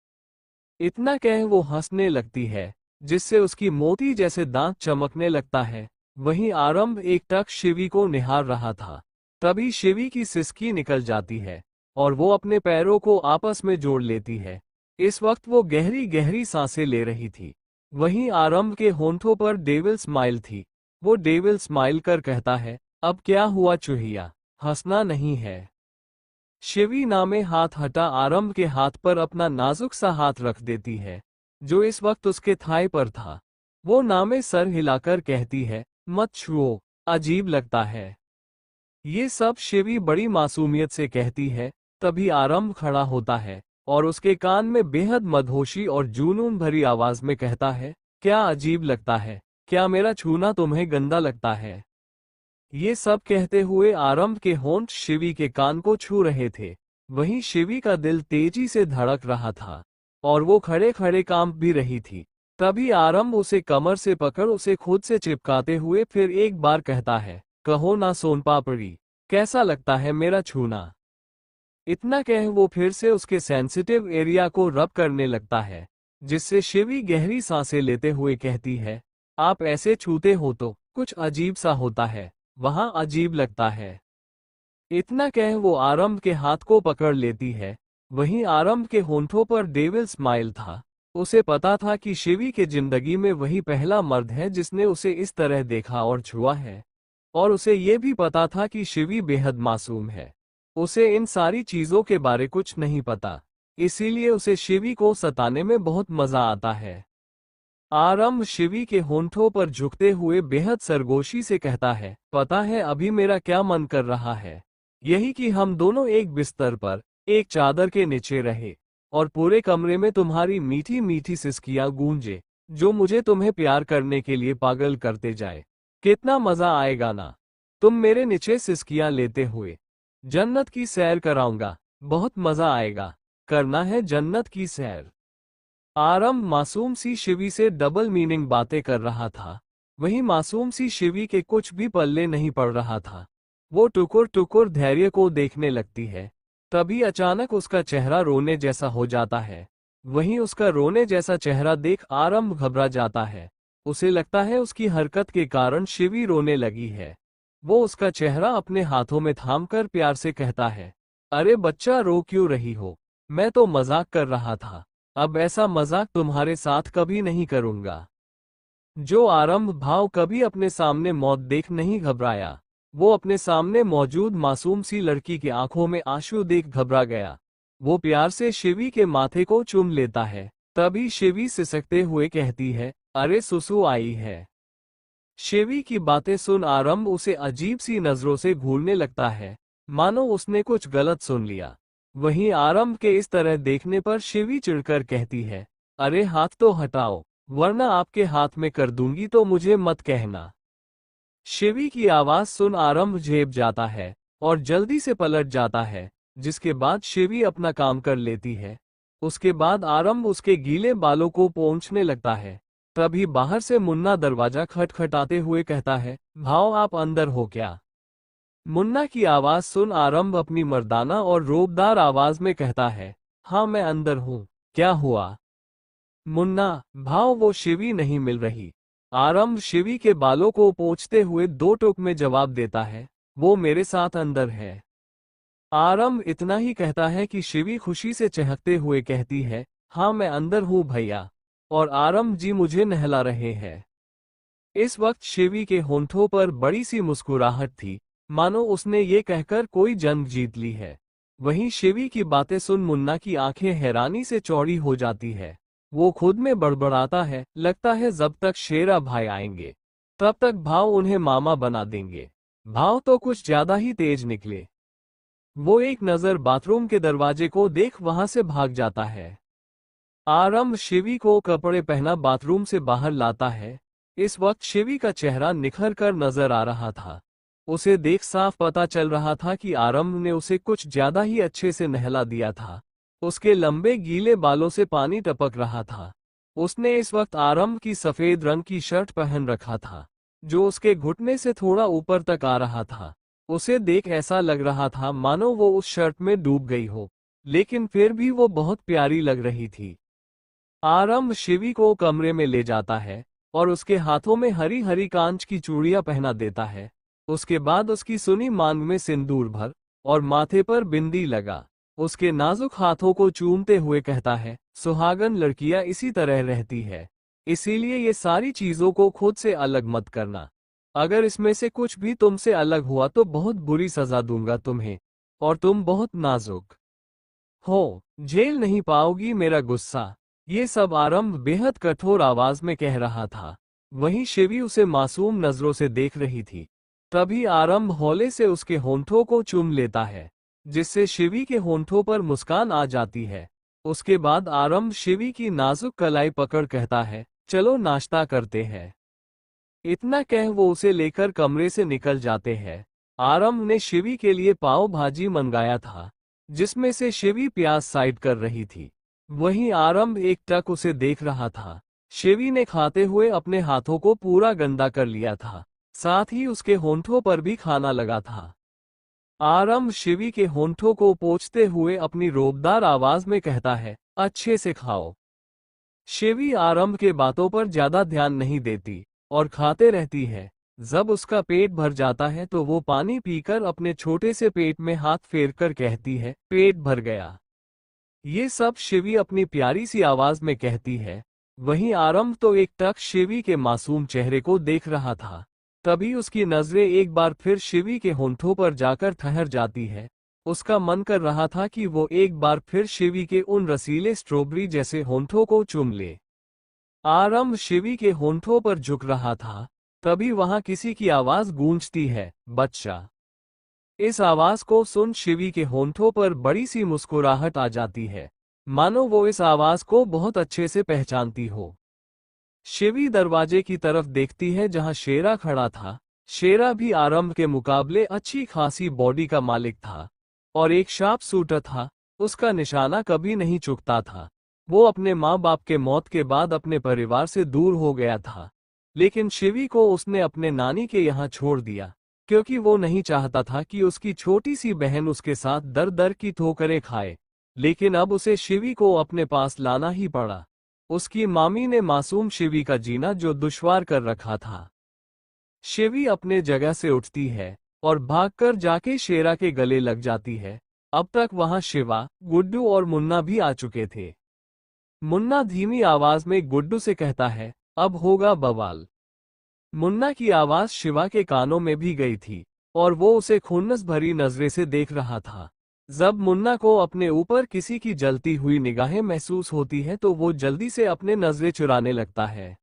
इतना कह वो हंसने लगती है, जिससे उसकी मोती जैसे दांत चमकने लगता है। वहीं आरंभ एकटक शिवी को निहार रहा था। तभी शिवी की सिसकी निकल जाती है और वो अपने पैरों को आपस में जोड़ लेती है। इस वक्त वो गहरी गहरी सांसें ले रही थी। वहीं आरंभ के होंठों पर डेविल स्माइल थी। वो डेविल स्माइल कर कहता है, अब क्या हुआ चूहिया, हंसना नहीं है। शिवी नामे हाथ हटा आरंभ के हाथ पर अपना नाजुक सा हाथ रख देती है, जो इस वक्त उसके थाई पर था। वो नामे सर हिलाकर कहती है, मत छुओ, अजीब लगता है। ये सब शिवी बड़ी मासूमियत से कहती है। तभी आरंभ खड़ा होता है और उसके कान में बेहद मदहोशी और जुनून भरी आवाज में कहता है, क्या अजीब लगता है, क्या मेरा छूना तुम्हें गंदा लगता है। ये सब कहते हुए आरंभ के होंठ शिवी के कान को छू रहे थे। वहीं शिवी का दिल तेजी से धड़क रहा था और वो खड़े खड़े कांप भी रही थी। तभी आरंभ उसे कमर से पकड़ उसे खुद से चिपकाते हुए फिर एक बार कहता है, कहो ना सोनपापड़ी, कैसा लगता है मेरा छूना। इतना कह वो फिर से उसके सेंसिटिव एरिया को रब करने लगता है, जिससे शिवी गहरी सांसें लेते हुए कहती है, आप ऐसे छूते हो तो कुछ अजीब सा होता है, वहां अजीब लगता है। इतना कह वो आरंभ के हाथ को पकड़ लेती है। वहीं आरंभ के होंठों पर डेविल स्माइल था। उसे पता था कि शिवी के जिंदगी में वही पहला मर्द है जिसने उसे इस तरह देखा और छुआ है, और उसे ये भी पता था कि शिवी बेहद मासूम है। उसे इन सारी चीजों के बारे कुछ नहीं पता, इसीलिए उसे शिवी को सताने में बहुत मजा आता है। आरंभ शिवी के होंठों पर झुकते हुए बेहद सरगोशी से कहता है, पता है अभी मेरा क्या मन कर रहा है, यही कि हम दोनों एक बिस्तर पर एक चादर के नीचे रहे और पूरे कमरे में तुम्हारी मीठी मीठी सिसकियां गूंजे, जो मुझे तुम्हें प्यार करने के लिए पागल करते जाए। कितना मजा आएगा ना, तुम मेरे नीचे सिसकियां लेते हुए। जन्नत की सैर कराऊंगा, बहुत मजा आएगा, करना है जन्नत की सैर। आरंभ मासूम सी शिवी से डबल मीनिंग बातें कर रहा था। वहीं मासूम सी शिवी के कुछ भी पल्ले नहीं पड़ रहा था। वो टुकुर टुकुर धैर्य को देखने लगती है। तभी अचानक उसका चेहरा रोने जैसा हो जाता है। वहीं उसका रोने जैसा चेहरा देख आरंभ घबरा जाता है। उसे लगता है उसकी हरकत के कारण शिवी रोने लगी है। वो उसका चेहरा अपने हाथों में थामकर प्यार से कहता है, अरे बच्चा, रो क्यों रही हो, मैं तो मजाक कर रहा था, अब ऐसा मजाक तुम्हारे साथ कभी नहीं करूंगा। जो आरंभ भाव कभी अपने सामने मौत देख नहीं घबराया, वो अपने सामने मौजूद मासूम सी लड़की की आंखों में आंसू देख घबरा गया। वो प्यार से शिवी के माथे को चूम लेता है। तभी शिवी सिसकते हुए कहती है, अरे सुसु आई है। शिवी की बातें सुन आरंभ उसे अजीब सी नजरों से घूरने लगता है, मानो उसने कुछ गलत सुन लिया। वहीं आरंभ के इस तरह देखने पर शिवी चिढ़कर कहती है, अरे हाथ तो हटाओ, वरना आपके हाथ में कर दूंगी, तो मुझे मत कहना। शिवी की आवाज सुन आरंभ झेप जाता है और जल्दी से पलट जाता है, जिसके बाद शिवी अपना काम कर लेती है। उसके बाद आरंभ उसके गीले बालों को पोंछने लगता है। तभी बाहर से मुन्ना दरवाजा खटखटाते हुए कहता है, भाव आप अंदर हो क्या। मुन्ना की आवाज सुन आरंभ अपनी मर्दाना और रोबदार आवाज में कहता है, हाँ मैं अंदर हूँ, क्या हुआ। मुन्ना भाव वो शिवी नहीं मिल रही। आरंभ शिवी के बालों को पोंछते हुए दो टूक में जवाब देता है, वो मेरे साथ अंदर है। आरंभ इतना ही कहता है कि शिवी खुशी से चहकते हुए कहती है, हाँ मैं अंदर हूँ भैया, और आरंभ जी मुझे नहला रहे हैं। इस वक्त शिवी के होंठों पर बड़ी सी मुस्कुराहट थी, मानो उसने ये कहकर कोई जंग जीत ली है। वहीं शिवी की बातें सुन मुन्ना की आंखें हैरानी से चौड़ी हो जाती है। वो खुद में बड़बड़ाता है, लगता है जब तक शेरा भाई आएंगे तब तक भाव उन्हें मामा बना देंगे। भाव तो कुछ ज्यादा ही तेज निकले। वो एक नजर बाथरूम के दरवाजे को देख वहां से भाग जाता है। आरंभ शिवी को कपड़े पहना बाथरूम से बाहर लाता है। इस वक्त शिवी का चेहरा निखर कर नजर आ रहा था। उसे देख साफ पता चल रहा था कि आरंभ ने उसे कुछ ज्यादा ही अच्छे से नहला दिया था। उसके लंबे गीले बालों से पानी टपक रहा था। उसने इस वक्त आरंभ की सफेद रंग की शर्ट पहन रखा था, जो उसके घुटने से थोड़ा ऊपर तक आ रहा था। उसे देख ऐसा लग रहा था मानो वो उस शर्ट में डूब गई हो, लेकिन फिर भी वो बहुत प्यारी लग रही थी। आरंभ शिवी को कमरे में ले जाता है और उसके हाथों में हरी हरी कांच की चूड़ियां पहना देता है। उसके बाद उसकी सुनी मांग में सिंदूर भर और माथे पर बिंदी लगा। उसके नाजुक हाथों को चूमते हुए कहता है, सुहागन लड़कियां इसी तरह रहती है, इसीलिए ये सारी चीजों को खुद से अलग मत करना। अगर इसमें से कुछ भी तुमसे अलग हुआ तो बहुत बुरी सजा दूंगा तुम्हें, और तुम बहुत नाजुक हो, झेल नहीं पाओगी मेरा गुस्सा। ये सब आरंभ बेहद कठोर आवाज में कह रहा था। वहीं शिवी उसे मासूम नजरों से देख रही थी। तभी आरंभ हौले से उसके होंठों को चूम लेता है, जिससे शिवी के होंठों पर मुस्कान आ जाती है। उसके बाद आरंभ शिवी की नाजुक कलाई पकड़ कहता है, चलो नाश्ता करते हैं। इतना कह वो उसे लेकर कमरे से निकल जाते हैं। आरंभ ने शिवी के लिए पाव भाजी मंगाया था, जिसमें से शिवी प्याज साइड कर रही थी। वहीं आरंभ एक टक उसे देख रहा था। शिवी ने खाते हुए अपने हाथों को पूरा गंदा कर लिया था, साथ ही उसके होंठों पर भी खाना लगा था। आरंभ शिवी के होंठों को पोंछते हुए अपनी रोबदार आवाज में कहता है, अच्छे से खाओ। शिवी आरंभ के बातों पर ज्यादा ध्यान नहीं देती और खाते रहती है। जब उसका पेट भर जाता है तो वो पानी पीकर अपने छोटे से पेट में हाथ फेरकर कहती है, पेट भर गया। ये सब शिवी अपनी प्यारी सी आवाज में कहती है। वहीं आरंभ तो एक टक शिवी के मासूम चेहरे को देख रहा था। तभी उसकी नजरें एक बार फिर शिवी के होंठों पर जाकर ठहर जाती है। उसका मन कर रहा था कि वो एक बार फिर शिवी के उन रसीले स्ट्रॉबेरी जैसे होंठों को चूम ले। आरंभ शिवी के होंठों पर झुक रहा था, तभी वहां किसी की आवाज गूंजती है, बच्चा। इस आवाज को सुन शिवी के होंठों पर बड़ी सी मुस्कुराहट आ जाती है, मानो वो इस आवाज को बहुत अच्छे से पहचानती हो। शिवी दरवाजे की तरफ देखती है जहां शेरा खड़ा था। शेरा भी आरंभ के मुकाबले अच्छी खासी बॉडी का मालिक था और एक शार्प शूटर था। उसका निशाना कभी नहीं चूकता था। वो अपने माँ बाप के मौत के बाद अपने परिवार से दूर हो गया था, लेकिन शिवी को उसने अपने नानी के यहाँ छोड़ दिया, क्योंकि वो नहीं चाहता था कि उसकी छोटी सी बहन उसके साथ दर दर की ठोकरें खाए। लेकिन अब उसे शिवी को अपने पास लाना ही पड़ा। उसकी मामी ने मासूम शिवी का जीना जो दुश्वार कर रखा था। शिवी अपने जगह से उठती है और भागकर जाके शेरा के गले लग जाती है। अब तक वहां शिवा, गुड्डू और मुन्ना भी आ चुके थे। मुन्ना धीमी आवाज में गुड्डू से कहता है, अब होगा बवाल। मुन्ना की आवाज शिवा के कानों में भी गई थी और वो उसे खुन्नस भरी नजरें से देख रहा था। जब मुन्ना को अपने ऊपर किसी की जलती हुई निगाहें महसूस होती है तो वो जल्दी से अपने नजरें चुराने लगता है।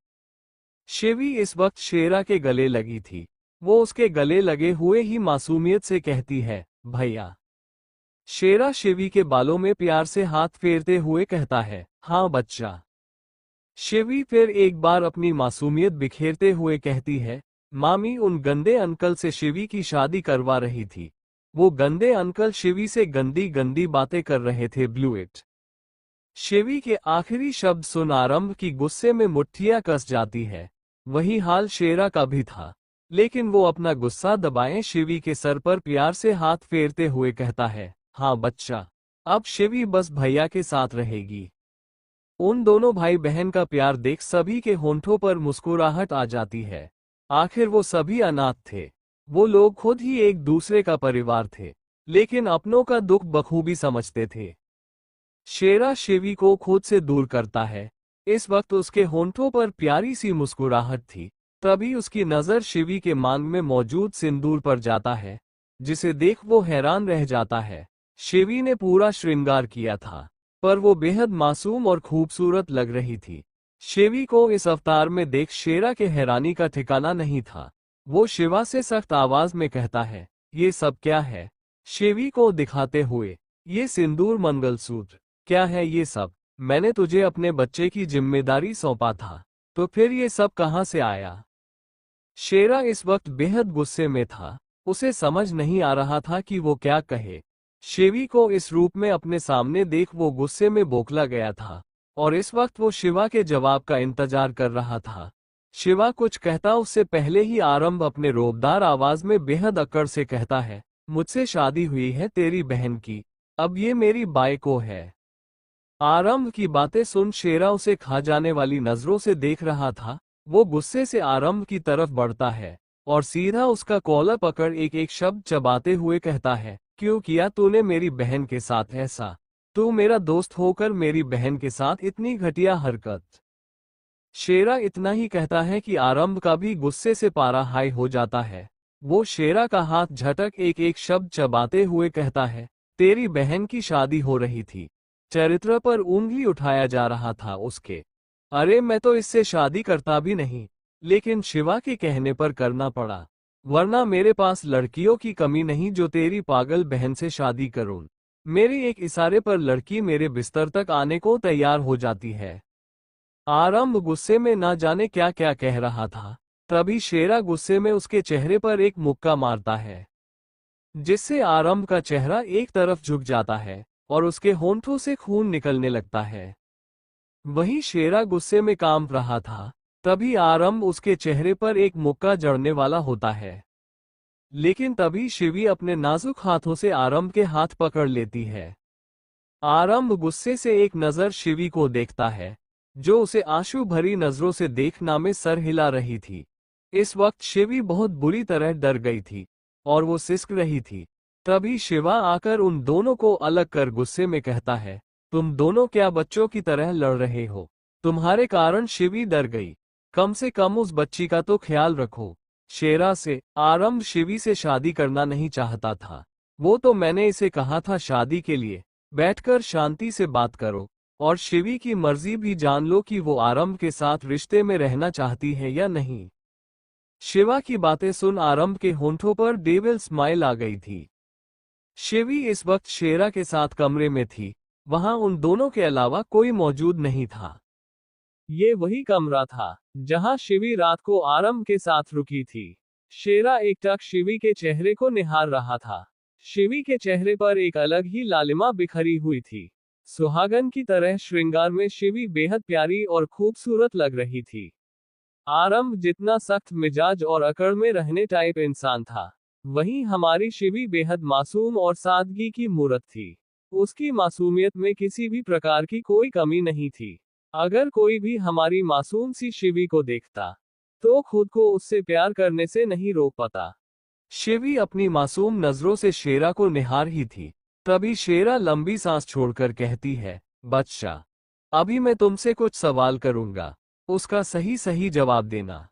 शिवी इस वक्त शेरा के गले लगी थी। वो उसके गले लगे हुए ही मासूमियत से कहती है, भैया। शेरा शिवी के बालों में प्यार से हाथ फेरते हुए कहता है, हाँ बच्चा। शिवी फिर एक बार अपनी मासूमियत बिखेरते हुए कहती है, मामी उन गंदे अंकल से शिवी की शादी करवा रही थी। वो गंदे अंकल शिवी से गंदी गंदी बातें कर रहे थे, ब्लू इट। शिवी के आखिरी शब्द सुन आरंभ की गुस्से में मुट्ठियां कस जाती है। वही हाल शेरा का भी था, लेकिन वो अपना गुस्सा दबाए शिवी के सर पर प्यार से हाथ फेरते हुए कहता है, हाँ बच्चा। अब शिवी बस भैया के साथ रहेगी। उन दोनों भाई बहन का प्यार देख सभी के होंठों पर मुस्कुराहट आ जाती है। आखिर वो सभी अनाथ थे। वो लोग खुद ही एक दूसरे का परिवार थे, लेकिन अपनों का दुख बखूबी समझते थे। शेरा शिवी को खुद से दूर करता है। इस वक्त उसके होंठों पर प्यारी सी मुस्कुराहट थी। तभी उसकी नजर शिवी के मांग में मौजूद सिंदूर पर जाता है, जिसे देख वो हैरान रह जाता है। शिवी ने पूरा श्रृंगार किया था, पर वो बेहद मासूम और खूबसूरत लग रही थी। शिवी को इस अवतार में देख शेरा के हैरानी का ठिकाना नहीं था। वो शिवा से सख्त आवाज में कहता है, ये सब क्या है? शिवी को दिखाते हुए, ये सिंदूर मंगलसूत्र, क्या है ये सब? मैंने तुझे अपने बच्चे की जिम्मेदारी सौंपा था, तो फिर ये सब कहाँ से आया? शेरा इस वक्त बेहद गुस्से में था। उसे समझ नहीं आ रहा था कि वो क्या कहे। शिवी को इस रूप में अपने सामने देख वो गुस्से में बौखला गया था और इस वक्त वो शिवा के जवाब का इंतजार कर रहा था। शिवा कुछ कहता उससे पहले ही आरंभ अपने रोबदार आवाज में बेहद अकड़ से कहता है, मुझसे शादी हुई है तेरी बहन की, अब ये मेरी बाई को है। आरंभ की बातें सुन शेरा उसे खा जाने वाली नजरों से देख रहा था। वो गुस्से से आरंभ की तरफ बढ़ता है और सीधा उसका कॉलर पकड़ एक एक शब्द चबाते हुए कहता है, क्यों किया तूने मेरी बहन के साथ ऐसा? तू मेरा दोस्त होकर मेरी बहन के साथ इतनी घटिया हरकत। शेरा इतना ही कहता है कि आरंभ का भी गुस्से से पारा हाई हो जाता है। वो शेरा का हाथ झटक एक एक शब्द चबाते हुए कहता है, तेरी बहन की शादी हो रही थी, चरित्र पर उंगली उठाया जा रहा था उसके। अरे मैं तो इससे शादी करता भी नहीं, लेकिन शिवा के कहने पर करना पड़ा, वरना मेरे पास लड़कियों की कमी नहीं जो तेरी पागल बहन से शादी करूं। मेरे एक इशारे पर लड़की मेरे बिस्तर तक आने को तैयार हो जाती है। आरंभ गुस्से में ना जाने क्या क्या कह रहा था। तभी शेरा गुस्से में उसके चेहरे पर एक मुक्का मारता है, जिससे आरंभ का चेहरा एक तरफ झुक जाता है और उसके होंठों से खून निकलने लगता है। वहीं शेरा गुस्से में कांप रहा था। तभी आरंभ उसके चेहरे पर एक मुक्का जड़ने वाला होता है, लेकिन तभी शिवी अपने नाजुक हाथों से आरंभ के हाथ पकड़ लेती है। आरंभ गुस्से से एक नजर शिवी को देखता है, जो उसे आंसू भरी नजरों से देखना में सर हिला रही थी। इस वक्त शिवी बहुत बुरी तरह डर गई थी और वो सिसक रही थी। तभी शिवा आकर उन दोनों को अलग कर गुस्से में कहता है, तुम दोनों क्या बच्चों की तरह लड़ रहे हो? तुम्हारे कारण शिवी डर गई। कम से कम उस बच्ची का तो ख्याल रखो। शेरा से आरंभ शिवी से शादी करना नहीं चाहता था। वो तो मैंने इसे कहा था शादी के लिए बैठकर शांति से बात करो और शिवी की मर्जी भी जान लो कि वो आरंभ के साथ रिश्ते में रहना चाहती है या नहीं। शिवा की बातें सुन आरंभ के होंठों पर डेविल स्माइल आ गई थी। शिवी इस वक्त शेरा के साथ कमरे में थी। वहां उन दोनों के अलावा कोई मौजूद नहीं था। ये वही कमरा था जहां शिवी रात को आरंभ के साथ रुकी थी। शेरा एकटक शिवी के चेहरे को निहार रहा था। शिवी के चेहरे पर एक अलग ही लालिमा बिखरी हुई थी। सुहागन की तरह श्रृंगार में शिवी बेहद प्यारी और खूबसूरत लग रही थी। आरंभ जितना सख्त मिजाज और अकड़ में रहने टाइप इंसान था, वहीं हमारी शिवी बेहद मासूम और सादगी की मूरत थी। उसकी मासूमियत में किसी भी प्रकार की कोई कमी नहीं थी। अगर कोई भी हमारी मासूम सी शिवी को देखता, तो खुद को उससे प्यार करने से नहीं रोक पाता। शिवी अपनी मासूम नजरों से शेरा को निहार ही थी। तभी शेरा लंबी सांस छोड़कर कहती है, बच्चा, अभी मैं तुमसे कुछ सवाल करूंगा, उसका सही सही जवाब देना।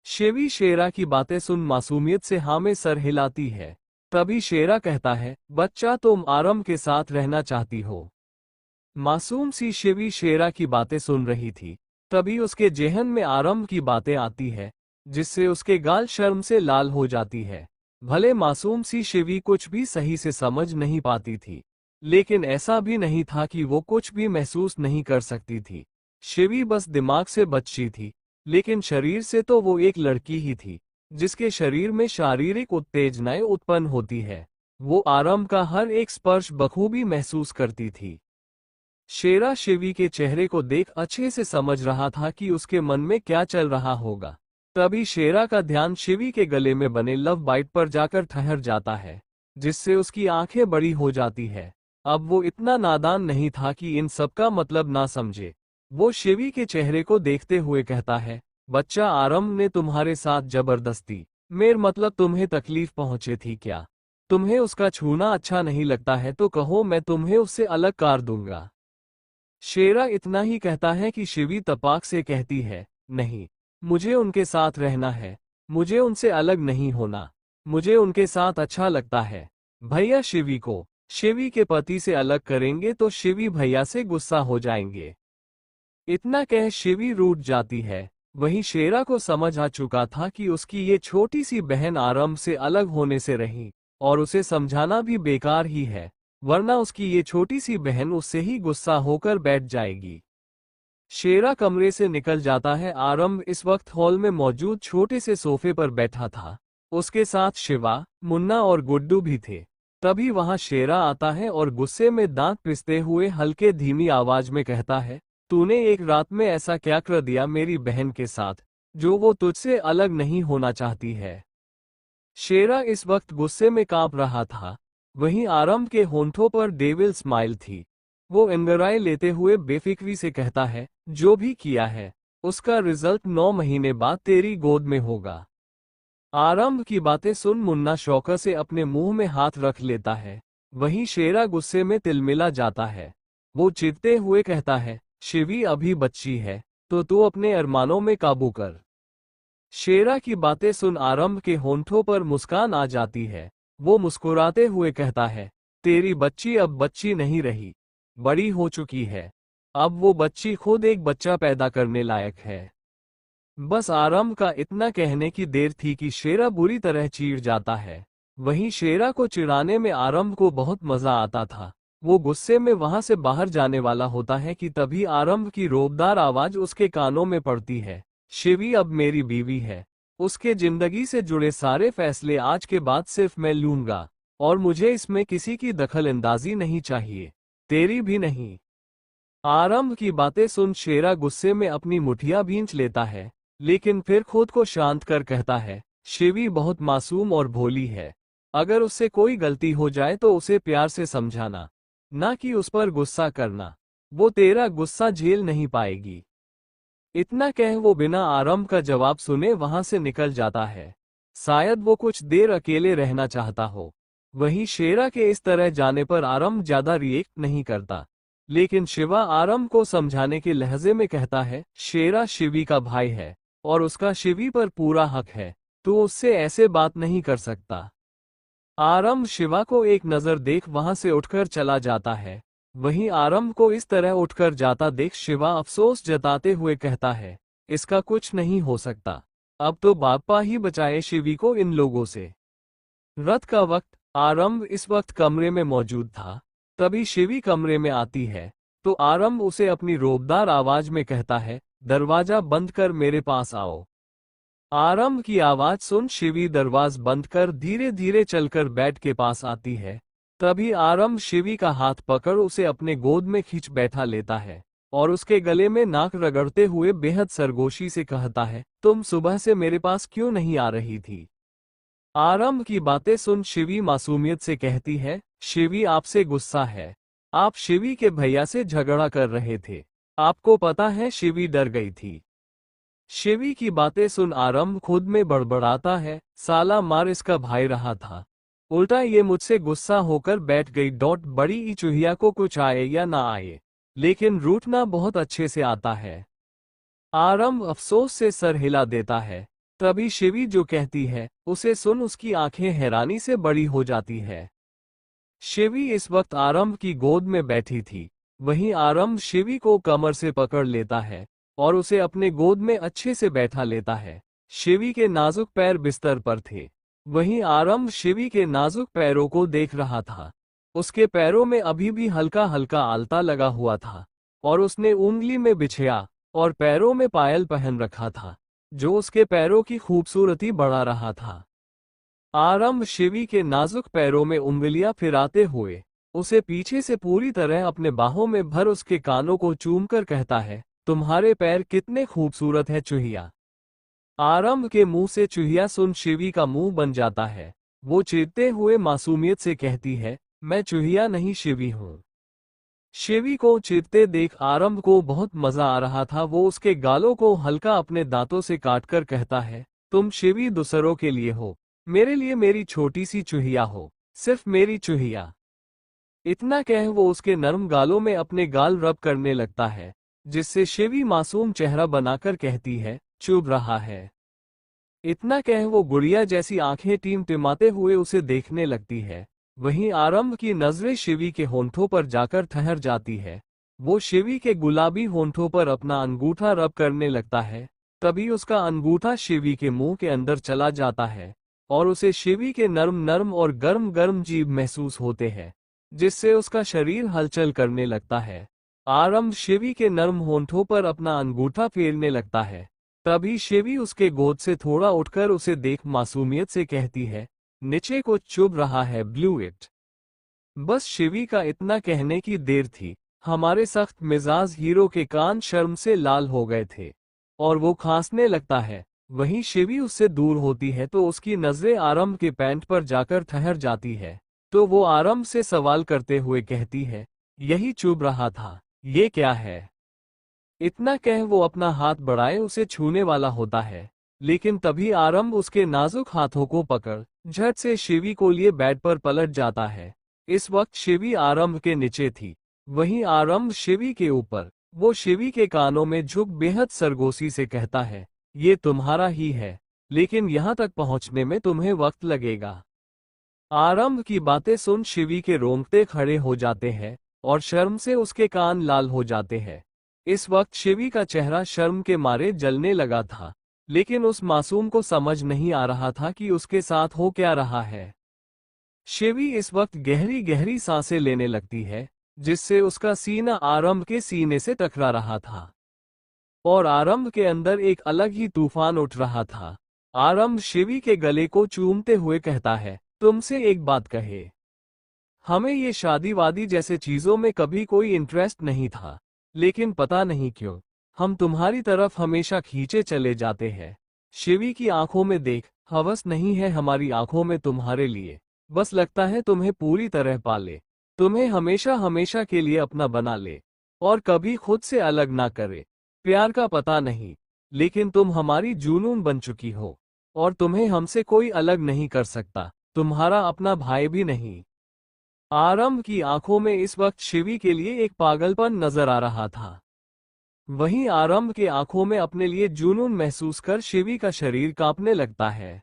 शिवी शेरा की बातें सुन मासूमियत से हाँ में सर हिलाती है। तभी शेरा कहता है, बच्चा, तुम आरंभ के साथ रहना चाहती हो? मासूम सी शिवी शेरा की बातें सुन रही थी। तभी उसके जेहन में आरंभ की बातें आती है, जिससे उसके गाल शर्म से लाल हो जाती है। भले मासूम सी शिवी कुछ भी सही से समझ नहीं पाती थी, लेकिन ऐसा भी नहीं था कि वो कुछ भी महसूस नहीं कर सकती थी। शिवी बस दिमाग से बच्ची थी, लेकिन शरीर से तो वो एक लड़की ही थी, जिसके शरीर में शारीरिक उत्तेजनाएं उत्पन्न होती है। वो आरंभ का हर एक स्पर्श बखूबी महसूस करती थी। शेरा शिवी के चेहरे को देख अच्छे से समझ रहा था कि उसके मन में क्या चल रहा होगा। तभी शेरा का ध्यान शिवी के गले में बने लव बाइट पर जाकर ठहर जाता है, जिससे उसकी आंखें बड़ी हो जाती है। अब वो इतना नादान नहीं था कि इन सब का मतलब ना समझे। वो शिवी के चेहरे को देखते हुए कहता है, बच्चा, आरंभ ने तुम्हारे साथ जबरदस्ती, मेर मतलब तुम्हें तकलीफ पहुंचे थी क्या? तुम्हें उसका छूना अच्छा नहीं लगता है तो कहो, मैं तुम्हें उससे अलग कर दूंगा। शेरा इतना ही कहता है कि शिवी तपाक से कहती है, नहीं, मुझे उनके साथ रहना है, मुझे उनसे अलग नहीं होना, मुझे उनके साथ अच्छा लगता है। भैया शिवी को शिवी के पति से अलग करेंगे तो शिवी भैया से गुस्सा हो जाएंगे। इतना कह शिवी रूठ जाती है। वहीं शेरा को समझ आ चुका था कि उसकी ये छोटी सी बहन आरंभ से अलग होने से रही, और उसे समझाना भी बेकार ही है, वरना उसकी ये छोटी सी बहन उससे ही गुस्सा होकर बैठ जाएगी। शेरा कमरे से निकल जाता है। आरंभ इस वक्त हॉल में मौजूद छोटे से सोफे पर बैठा था। उसके साथ शिवा, मुन्ना और गुड्डू भी थे। तभी वहां शेरा आता है और गुस्से में दांत पिसते हुए हल्के धीमी आवाज में कहता है, तूने एक रात में ऐसा क्या कर दिया मेरी बहन के साथ, जो वो तुझसे अलग नहीं होना चाहती है? शेरा इस वक्त गुस्से में कांप रहा था। वहीं आरंभ के होंठों पर डेविल स्माइल थी। वो अंगड़ाई लेते हुए बेफिक्री से कहता है, जो भी किया है, उसका रिजल्ट 9 महीने बाद तेरी गोद में होगा। आरंभ की बातें सुन मुन्ना शौकत से अपने मुंह में हाथ रख लेता है। वहीं शेरा गुस्से में तिलमिला जाता है। वो चिढ़ते हुए कहता है, शिवी अभी बच्ची है, तो तू अपने अरमानों में काबू कर। शेरा की बातें सुन आरंभ के होंठों पर मुस्कान आ जाती है। वो मुस्कुराते हुए कहता है, तेरी बच्ची अब बच्ची नहीं रही, बड़ी हो चुकी है। अब वो बच्ची खुद एक बच्चा पैदा करने लायक है। बस आरंभ का इतना कहने की देर थी कि शेरा बुरी तरह चीड़ जाता है। वहीं शेरा को चिढ़ाने में आरंभ को बहुत मजा आता था। वो गुस्से में वहां से बाहर जाने वाला होता है कि तभी आरंभ की रोबदार आवाज उसके कानों में पड़ती है, शिवी अब मेरी बीवी है। उसके जिंदगी से जुड़े सारे फैसले आज के बाद सिर्फ मैं लूंगा, और मुझे इसमें किसी की दखल अंदाजी नहीं चाहिए, तेरी भी नहीं। आरंभ की बातें सुन शेरा गुस्से में अपनी मुठिया भींच लेता है, लेकिन फिर खुद को शांत कर कहता है, शिवी बहुत मासूम और भोली है। अगर उससे कोई गलती हो जाए तो उसे प्यार से समझाना, ना कि उस पर गुस्सा करना। वो तेरा गुस्सा झेल नहीं पाएगी। इतना कह वो बिना आरंभ का जवाब सुने वहां से निकल जाता है। शायद वो कुछ देर अकेले रहना चाहता हो। वहीं शेरा के इस तरह जाने पर आरंभ ज्यादा रिएक्ट नहीं करता, लेकिन शिवा आरंभ को समझाने के लहजे में कहता है, शेरा शिवी का भाई है और उसका शिवी पर पूरा हक है, तो उससे ऐसे बात नहीं कर सकता। आरंभ शिवा को एक नजर देख वहां से उठकर चला जाता है। वहीं आरंभ को इस तरह उठकर जाता देख शिवा अफसोस जताते हुए कहता है, इसका कुछ नहीं हो सकता। अब तो बाप्पा ही बचाए शिवी को इन लोगों से। रात का वक्त, आरंभ इस वक्त कमरे में मौजूद था। तभी शिवी कमरे में आती है तो आरंभ उसे अपनी रोबदार आवाज में कहता है, दरवाजा बंद कर मेरे पास आओ। आरंभ की आवाज सुन शिवी दरवाज बंद कर धीरे धीरे चलकर बेड के पास आती है। तभी आरंभ शिवी का हाथ पकड़ उसे अपने गोद में खींच बैठा लेता है और उसके गले में नाक रगड़ते हुए बेहद सरगोशी से कहता है, तुम सुबह से मेरे पास क्यों नहीं आ रही थी? आरंभ की बातें सुन शिवी मासूमियत से कहती है, शिवी आपसे गुस्सा है। आप शिवी के भैया से झगड़ा कर रहे थे। आपको पता है शिवी डर गई थी। शिवी की बातें सुन आरंभ खुद में बड़बड़ाता है, साला मार इसका भाई रहा था, उल्टा ये मुझसे गुस्सा होकर बैठ गई। बड़ी ई चूहिया को कुछ आए या ना आए, लेकिन रूठना बहुत अच्छे से आता है। आरंभ अफसोस से सर हिला देता है। तभी शिवी जो कहती है उसे सुन उसकी आंखें हैरानी से बड़ी हो जाती है। शिवी इस वक्त आरंभ की गोद में बैठी थी। वहीं आरंभ शिवी को कमर से पकड़ लेता है और उसे अपने गोद में अच्छे से बैठा लेता है। शिवी के नाजुक पैर बिस्तर पर थे। वहीं आरंभ शिवी के नाजुक पैरों को देख रहा था। उसके पैरों में अभी भी हल्का हल्का आलता लगा हुआ था और उसने उंगली में बिछिया और पैरों में पायल पहन रखा था, जो उसके पैरों की खूबसूरती बढ़ा रहा था। आरंभ शिवी के नाजुक पैरों में उंगलियां फिराते हुए उसे पीछे से पूरी तरह अपने बाहों में भर उसके कानों को चूमकर कहता है, तुम्हारे पैर कितने खूबसूरत है चूहिया। आरंभ के मुंह से चूहिया सुन शिवी का मुंह बन जाता है। वो चीरते हुए मासूमियत से कहती है, मैं चूहिया नहीं शिवी हूं। शिवी को चीरते देख आरंभ को बहुत मजा आ रहा था। वो उसके गालों को हल्का अपने दांतों से काटकर कहता है, तुम शिवी दूसरों के लिए हो, मेरे लिए मेरी छोटी सी चूहिया हो, सिर्फ मेरी चूहिया। इतना कह वो उसके नरम गालों में अपने गाल रब करने लगता है, जिससे शिवी मासूम चेहरा बनाकर कहती है, चुभ रहा है। इतना कह वो गुड़िया जैसी आंखें टिमटिमाते हुए उसे देखने लगती है। वहीं आरंभ की नजरें शिवी के होंठों पर जाकर ठहर जाती है। वो शिवी के गुलाबी होंठों पर अपना अंगूठा रब करने लगता है। तभी उसका अंगूठा शिवी के मुंह के अंदर चला जाता है और उसे शिवी के नरम नरम और गर्म गर्म जीभ महसूस होते हैं, जिससे उसका शरीर हलचल करने लगता है। आरंभ शिवी के नरम होंठों पर अपना अंगूठा फेरने लगता है। तभी शिवी उसके गोद से थोड़ा उठकर उसे देख मासूमियत से कहती है, नीचे को चुभ रहा है ब्लू इट। बस शिवी का इतना कहने की देर थी। हमारे सख्त मिजाज हीरो के कान शर्म से लाल हो गए थे और वो खांसने लगता है। वहीं शिवी उससे दूर होती है तो उसकी नजरें आरंभ के पैंट पर जाकर ठहर जाती है। तो वो आरंभ से सवाल करते हुए कहती है, यही चुभ रहा था, ये क्या है? इतना कह वो अपना हाथ बढ़ाए उसे छूने वाला होता है, लेकिन तभी आरंभ उसके नाजुक हाथों को पकड़ झट से शिवी को लिए बेड पर पलट जाता है। इस वक्त शिवी आरंभ के नीचे थी, वहीं आरंभ शिवी के ऊपर। वो शिवी के कानों में झुक बेहद सरगोशी से कहता है, ये तुम्हारा ही है, लेकिन यहाँ तक पहुँचने में तुम्हें वक्त लगेगा। आरंभ की बातें सुन शिवी के रोंगटे खड़े हो जाते हैं और शर्म से उसके कान लाल हो जाते हैं। इस वक्त शिवी का चेहरा शर्म के मारे जलने लगा था, लेकिन उस मासूम को समझ नहीं आ रहा था कि उसके साथ हो क्या रहा है। शिवी इस वक्त गहरी गहरी सांसें लेने लगती है, जिससे उसका सीना आरंभ के सीने से टकरा रहा था और आरंभ के अंदर एक अलग ही तूफान उठ रहा था। आरंभ शिवी के गले को चूमते हुए कहता है, तुमसे एक बात कहे, हमें ये शादी वादी जैसे चीजों में कभी कोई इंटरेस्ट नहीं था, लेकिन पता नहीं क्यों हम तुम्हारी तरफ हमेशा खींचे चले जाते हैं। शिवी की आंखों में देख, हवस नहीं है हमारी आंखों में तुम्हारे लिए, बस लगता है तुम्हें पूरी तरह पाले, तुम्हें हमेशा हमेशा के लिए अपना बना ले और कभी खुद से अलग ना करे। प्यार का पता नहीं, लेकिन तुम हमारी जुनून बन चुकी हो और तुम्हें हमसे कोई अलग नहीं कर सकता, तुम्हारा अपना भाई भी नहीं। आरंभ की आंखों में इस वक्त शिवी के लिए एक पागलपन नजर आ रहा था। वहीं आरंभ के आंखों में अपने लिए जुनून महसूस कर शिवी का शरीर कांपने लगता है।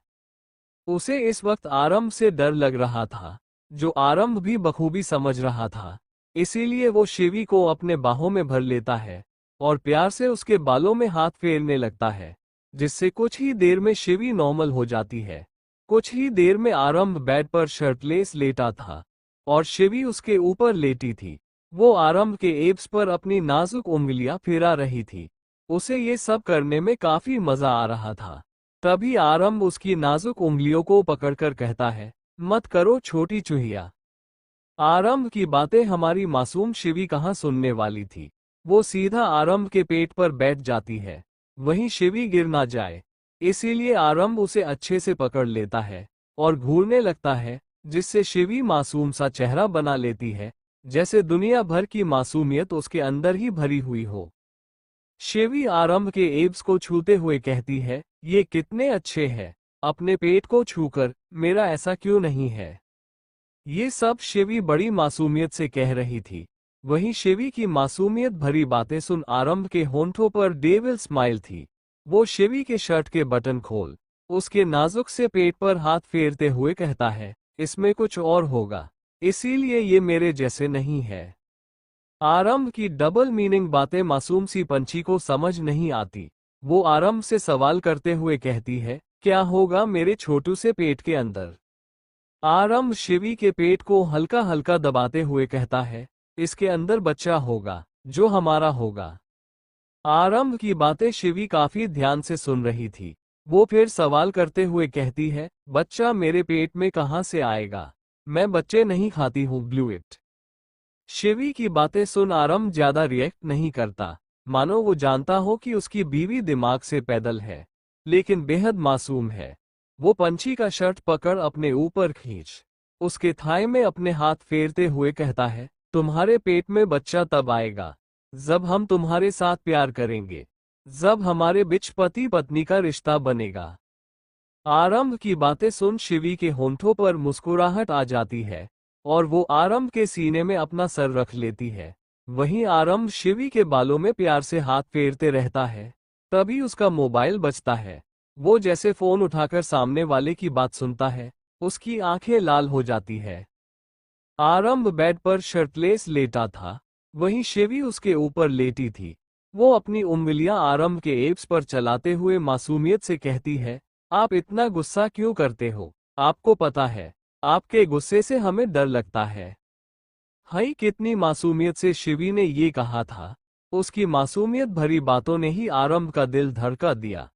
उसे इस वक्त आरंभ से डर लग रहा था, जो आरंभ भी बखूबी समझ रहा था। इसीलिए वो शिवी को अपने बाहों में भर लेता है और प्यार से उसके बालों में हाथ फेरने लगता है, जिससे कुछ ही देर में शिवी नॉर्मल हो जाती है। कुछ ही देर में आरंभ बेड पर शर्टलेस लेटा था और शिवी उसके ऊपर लेटी थी। वो आरंभ के एब्स पर अपनी नाजुक उंगलियां फिरा रही थी। उसे ये सब करने में काफी मजा आ रहा था। तभी आरंभ उसकी नाजुक उंगलियों को पकड़कर कहता है, मत करो छोटी चूहिया। आरंभ की बातें हमारी मासूम शिवी कहाँ सुनने वाली थी। वो सीधा आरंभ के पेट पर बैठ जाती है, वहीं शिवी गिर ना जाए, इसीलिए आरंभ उसे अच्छे से पकड़ लेता है और घूरने लगता है, जिससे शिवी मासूम सा चेहरा बना लेती है, जैसे दुनिया भर की मासूमियत उसके अंदर ही भरी हुई हो। शिवी आरंभ के एब्स को छूते हुए कहती है, ये कितने अच्छे हैं, अपने पेट को छूकर, मेरा ऐसा क्यों नहीं है। ये सब शिवी बड़ी मासूमियत से कह रही थी। वहीं शिवी की मासूमियत भरी बातें सुन आरंभ के होंठों पर डेविल स्माइल थी। वो शिवी के शर्ट के बटन खोल उसके नाजुक से पेट पर हाथ फेरते हुए कहता है, इसमें कुछ और होगा, इसीलिए ये मेरे जैसे नहीं है। आरंभ की डबल मीनिंग बातें मासूम सी पंछी को समझ नहीं आती। वो आरंभ से सवाल करते हुए कहती है, क्या होगा मेरे छोटू से पेट के अंदर। आरंभ शिवी के पेट को हल्का हल्का दबाते हुए कहता है, इसके अंदर बच्चा होगा, जो हमारा होगा। आरंभ की बातें शिवी काफी ध्यान से सुन रही थी। वो फिर सवाल करते हुए कहती है, बच्चा मेरे पेट में कहाँ से आएगा, मैं बच्चे नहीं खाती हूँ ब्लू इट। शिवी की बातें सुन आरंभ ज्यादा रिएक्ट नहीं करता, मानो वो जानता हो कि उसकी बीवी दिमाग से पैदल है, लेकिन बेहद मासूम है। वो पंछी का शर्ट पकड़ अपने ऊपर खींच उसके थाई में अपने हाथ फेरते हुए कहता है, तुम्हारे पेट में बच्चा तब आएगा जब हम तुम्हारे साथ प्यार करेंगे, जब हमारे बीच पति पत्नी का रिश्ता बनेगा। आरंभ की बातें सुन शिवी के होंठों पर मुस्कुराहट आ जाती है और वो आरंभ के सीने में अपना सर रख लेती है। वहीं आरंभ शिवी के बालों में प्यार से हाथ फेरते रहता है। तभी उसका मोबाइल बजता है। वो जैसे फोन उठाकर सामने वाले की बात सुनता है, उसकी आंखें लाल हो जाती है। आरंभ बेड पर शर्टलेस लेटा था, वहीं शिवी उसके ऊपर लेटी थी। वो अपनी उंगलियां आरंभ के एब्स पर चलाते हुए मासूमियत से कहती है, आप इतना गुस्सा क्यों करते हो, आपको पता है आपके गुस्से से हमें डर लगता है। हाय, कितनी मासूमियत से शिवी ने ये कहा था। उसकी मासूमियत भरी बातों ने ही आरंभ का दिल धड़का दिया।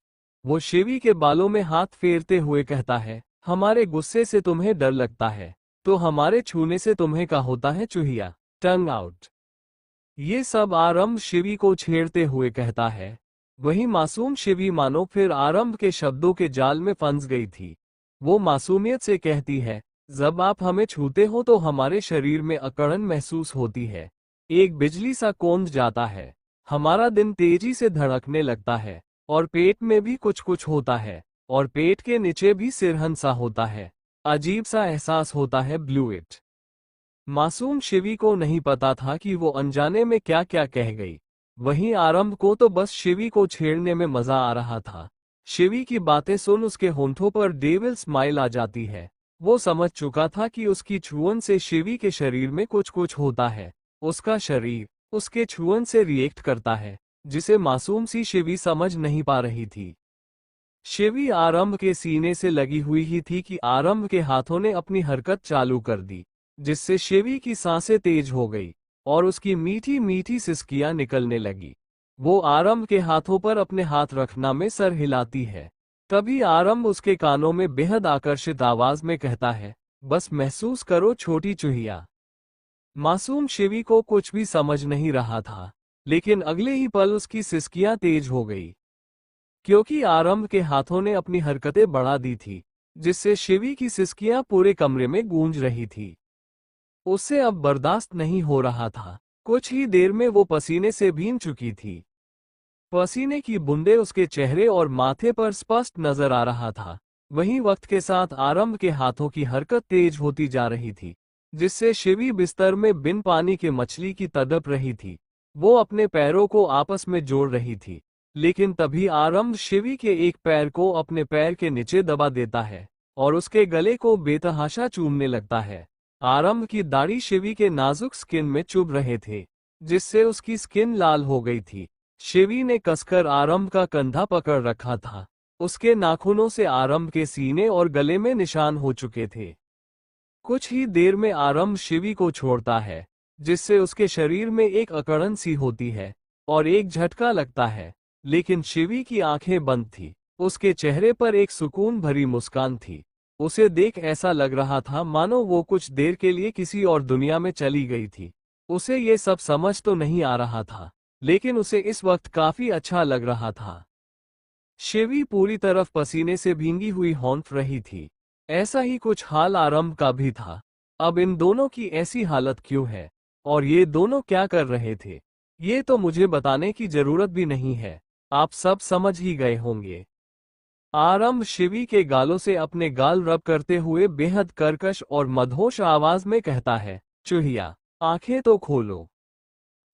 वो शिवी के बालों में हाथ फेरते हुए कहता है, हमारे गुस्से से तुम्हें डर लगता है, तो हमारे छूने से तुम्हें क्या होता है चूहिया, टंग आउट। ये सब आरंभ शिवी को छेड़ते हुए कहता है। वही मासूम शिवी मानो फिर आरंभ के शब्दों के जाल में फंस गई थी। वो मासूमियत से कहती है, जब आप हमें छूते हो तो हमारे शरीर में अकड़न महसूस होती है, एक बिजली सा कौंध जाता है, हमारा दिन तेजी से धड़कने लगता है और पेट में भी कुछ कुछ होता है और पेट के नीचे भी सिरहन सा होता है, अजीब सा एहसास होता है ब्लू इट। मासूम शिवी को नहीं पता था कि वो अनजाने में क्या क्या कह गई। वहीं आरंभ को तो बस शिवी को छेड़ने में मजा आ रहा था। शिवी की बातें सुन उसके होंठों पर डेविल स्माइल आ जाती है। वो समझ चुका था कि उसकी छुअन से शिवी के शरीर में कुछ कुछ होता है। उसका शरीर उसके छुअन से रिएक्ट करता है, जिसे मासूम सी शिवी समझ नहीं पा रही थी। शिवी आरंभ के सीने से लगी हुई ही थी कि आरंभ के हाथों ने अपनी हरकत चालू कर दी, जिससे शिवी की सांसें तेज हो गई और उसकी मीठी मीठी सिसकियां निकलने लगी। वो आरंभ के हाथों पर अपने हाथ रखना में सर हिलाती है। तभी आरंभ उसके कानों में बेहद आकर्षित आवाज में कहता है, बस महसूस करो छोटी चूहिया। मासूम शिवी को कुछ भी समझ नहीं रहा था, लेकिन अगले ही पल उसकी सिसकियां तेज हो गई, क्योंकि आरंभ के हाथों ने अपनी हरकतें बढ़ा दी थी, जिससे शिवी की सिसकियां पूरे कमरे में गूंज रही थी। उससे अब बर्दाश्त नहीं हो रहा था। कुछ ही देर में वो पसीने से भीग चुकी थी। पसीने की बूंदें उसके चेहरे और माथे पर स्पष्ट नजर आ रहा था। वहीं वक्त के साथ आरंभ के हाथों की हरकत तेज होती जा रही थी, जिससे शिवी बिस्तर में बिन पानी के मछली की तड़प रही थी। वो अपने पैरों को आपस में जोड़ रही थी, लेकिन तभी आरंभ शिवी के एक पैर को अपने पैर के नीचे दबा देता है और उसके गले को बेतहाशा चूमने लगता है। आरंभ की दाढ़ी शिवी के नाजुक स्किन में चुभ रहे थे, जिससे उसकी स्किन लाल हो गई थी। शिवी ने कसकर आरंभ का कंधा पकड़ रखा था। उसके नाखूनों से आरंभ के सीने और गले में निशान हो चुके थे। कुछ ही देर में आरंभ शिवी को छोड़ता है, जिससे उसके शरीर में एक अकड़न सी होती है और एक झटका लगता है। लेकिन शिवी की आंखें बंद थी। उसके चेहरे पर एक सुकून भरी मुस्कान थी। उसे देख ऐसा लग रहा था मानो वो कुछ देर के लिए किसी और दुनिया में चली गई थी। उसे ये सब समझ तो नहीं आ रहा था, लेकिन उसे इस वक्त काफी अच्छा लग रहा था। शिवी पूरी तरफ पसीने से भींगी हुई हौंफ रही थी। ऐसा ही कुछ हाल आरंभ का भी था। अब इन दोनों की ऐसी हालत क्यों है, और ये दोनों क्या कर रहे थे, ये तो मुझे बताने की जरूरत भी नहीं है, आप सब समझ ही गए होंगे। आरंभ शिवी के गालों से अपने गाल रब करते हुए बेहद कर्कश और मदहोश आवाज में कहता है, चूहिया, आंखें तो खोलो।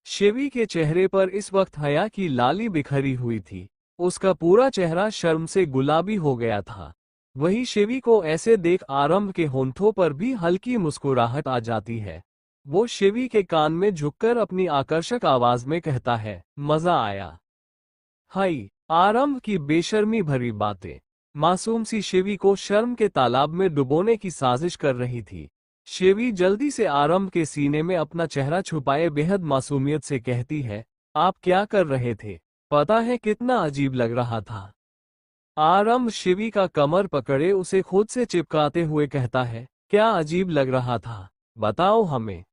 शिवी के चेहरे पर इस वक्त हया की लाली बिखरी हुई थी। उसका पूरा चेहरा शर्म से गुलाबी हो गया था। वही शिवी को ऐसे देख आरंभ के होंठों पर भी हल्की मुस्कुराहट आ जाती है। वो शिवी के कान में झुककर अपनी आकर्षक आवाज में कहता है, मजा आया। हाय। आरंभ की बेशर्मी भरी बातें मासूम सी शिवी को शर्म के तालाब में डुबोने की साजिश कर रही थी। शिवी जल्दी से आरंभ के सीने में अपना चेहरा छुपाए बेहद मासूमियत से कहती है, आप क्या कर रहे थे? पता है कितना अजीब लग रहा था। आरंभ शिवी का कमर पकड़े उसे खुद से चिपकाते हुए कहता है, क्या अजीब लग रहा था, बताओ हमें।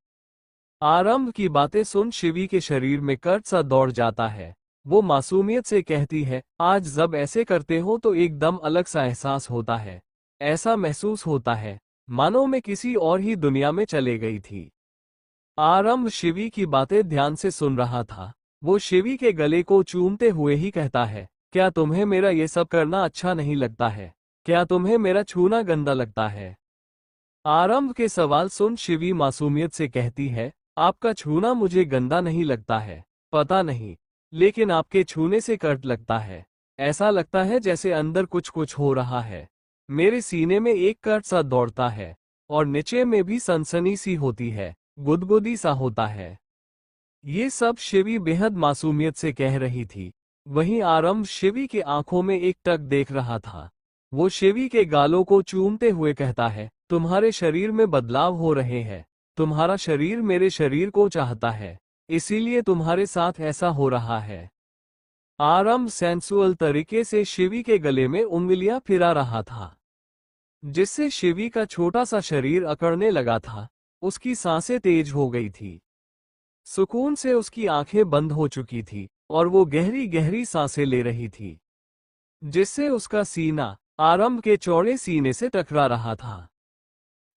आरंभ की बातें सुन शिवी के शरीर में कर्ज सा दौड़ जाता है। वो मासूमियत से कहती है, आज जब ऐसे करते हो तो एकदम अलग सा एहसास होता है। ऐसा महसूस होता है मानो मैं किसी और ही दुनिया में चले गई थी। आरंभ शिवी की बातें ध्यान से सुन रहा था। वो शिवी के गले को चूमते हुए ही कहता है, क्या तुम्हें मेरा ये सब करना अच्छा नहीं लगता है? क्या तुम्हें मेरा छूना गंदा लगता है? आरंभ के सवाल सुन शिवी मासूमियत से कहती है, आपका छूना मुझे गंदा नहीं लगता है, पता नहीं, लेकिन आपके छूने से कट लगता है। ऐसा लगता है जैसे अंदर कुछ कुछ हो रहा है। मेरे सीने में एक कट सा दौड़ता है और नीचे में भी सनसनी सी होती है, गुदगुदी सा होता है। ये सब शिवी बेहद मासूमियत से कह रही थी। वहीं आरंभ शिवी की आंखों में एक टक देख रहा था। वो शिवी के गालों को चूमते हुए कहता है, तुम्हारे शरीर में बदलाव हो रहे हैं। तुम्हारा शरीर मेरे शरीर को चाहता है, इसीलिए तुम्हारे साथ ऐसा हो रहा है। आरंभ सेंसुअल तरीके से शिवी के गले में उंगलियां फिरा रहा था, जिससे शिवी का छोटा सा शरीर अकड़ने लगा था। उसकी सांसें तेज हो गई थी। सुकून से उसकी आंखें बंद हो चुकी थी और वो गहरी गहरी सांसें ले रही थी, जिससे उसका सीना आरंभ के चौड़े सीने से टकरा रहा था।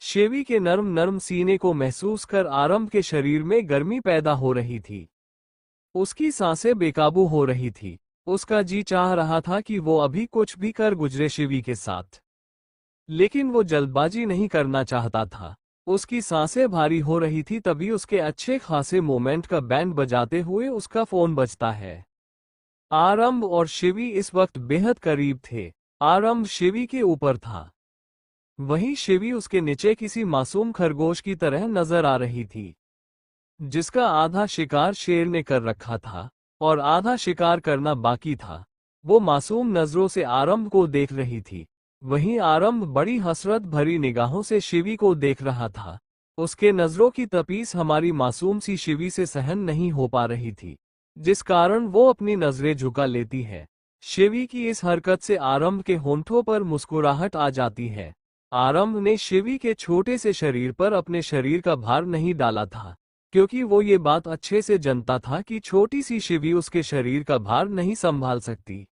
शिवी के नर्म नर्म सीने को महसूस कर आरंभ के शरीर में गर्मी पैदा हो रही थी। उसकी सांसें बेकाबू हो रही थी। उसका जी चाह रहा था कि वो अभी कुछ भी कर गुजरे शिवी के साथ, लेकिन वो जल्दबाजी नहीं करना चाहता था। उसकी सांसें भारी हो रही थी। तभी उसके अच्छे खासे मोमेंट का बैंड बजाते हुए उसका फोन बजता है। आरंभ और शिवी इस वक्त बेहद करीब थे। आरंभ शिवी के ऊपर था, वहीं शिवी उसके नीचे किसी मासूम खरगोश की तरह नजर आ रही थी, जिसका आधा शिकार शेर ने कर रखा था और आधा शिकार करना बाकी था। वो मासूम नजरों से आरंभ को देख रही थी। वहीं आरंभ बड़ी हसरत भरी निगाहों से शिवी को देख रहा था। उसके नजरों की तपीस हमारी मासूम सी शिवी से सहन नहीं हो पा रही थी, जिस कारण वो अपनी नजरें झुका लेती है। शिवी की इस हरकत से आरंभ के होंठों पर मुस्कुराहट आ जाती है। आरंभ ने शिवी के छोटे से शरीर पर अपने शरीर का भार नहीं डाला था, क्योंकि वो ये बात अच्छे से जानता था कि छोटी सी शिवी उसके शरीर का भार नहीं संभाल सकती।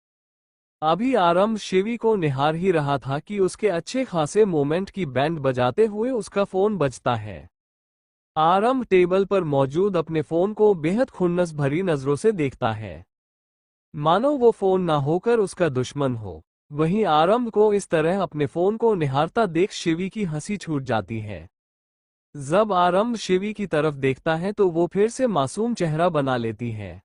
अभी आरंभ शिवी को निहार ही रहा था कि उसके अच्छे खासे मोमेंट की बैंड बजाते हुए उसका फोन बजता है। आरंभ टेबल पर मौजूद अपने फोन को बेहद खुन्नस भरी नजरों से देखता है, मानो वो फोन ना होकर उसका दुश्मन हो। वहीं आरंभ को इस तरह अपने फोन को निहारता देख शिवी की हंसी छूट जाती है। जब आरंभ शिवी की तरफ देखता है तो वो फिर से मासूम चेहरा बना लेती है,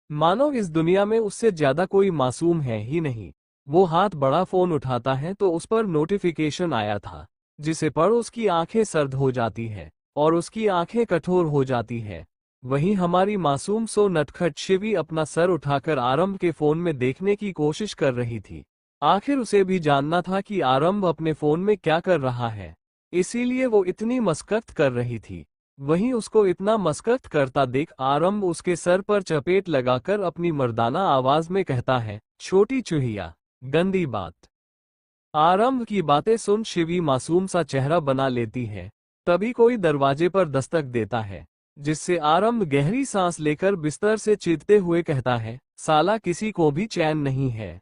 मानो इस दुनिया में उससे ज्यादा कोई मासूम है ही नहीं। वो हाथ बड़ा फोन उठाता है तो उस पर नोटिफिकेशन आया था, जिसे पढ़ उसकी आंखें सर्द हो जाती है और उसकी आंखें कठोर हो जाती है। वहीं हमारी मासूम सो नटखट शिवी अपना सर उठाकर आरंभ के फोन में देखने की कोशिश कर रही थी। आखिर उसे भी जानना था कि आरंभ अपने फोन में क्या कर रहा है, इसीलिए वो इतनी मशक्कत कर रही थी। वहीं उसको इतना मशक्कत करता देख आरंभ उसके सर पर चपेट लगाकर अपनी मर्दाना आवाज में कहता है, छोटी चूहिया, गंदी बात। आरंभ की बातें सुन शिवी मासूम सा चेहरा बना लेती है। तभी कोई दरवाजे पर दस्तक देता है, जिससे आरंभ गहरी सांस लेकर बिस्तर से चीरते हुए कहता है, साला किसी को भी चैन नहीं है।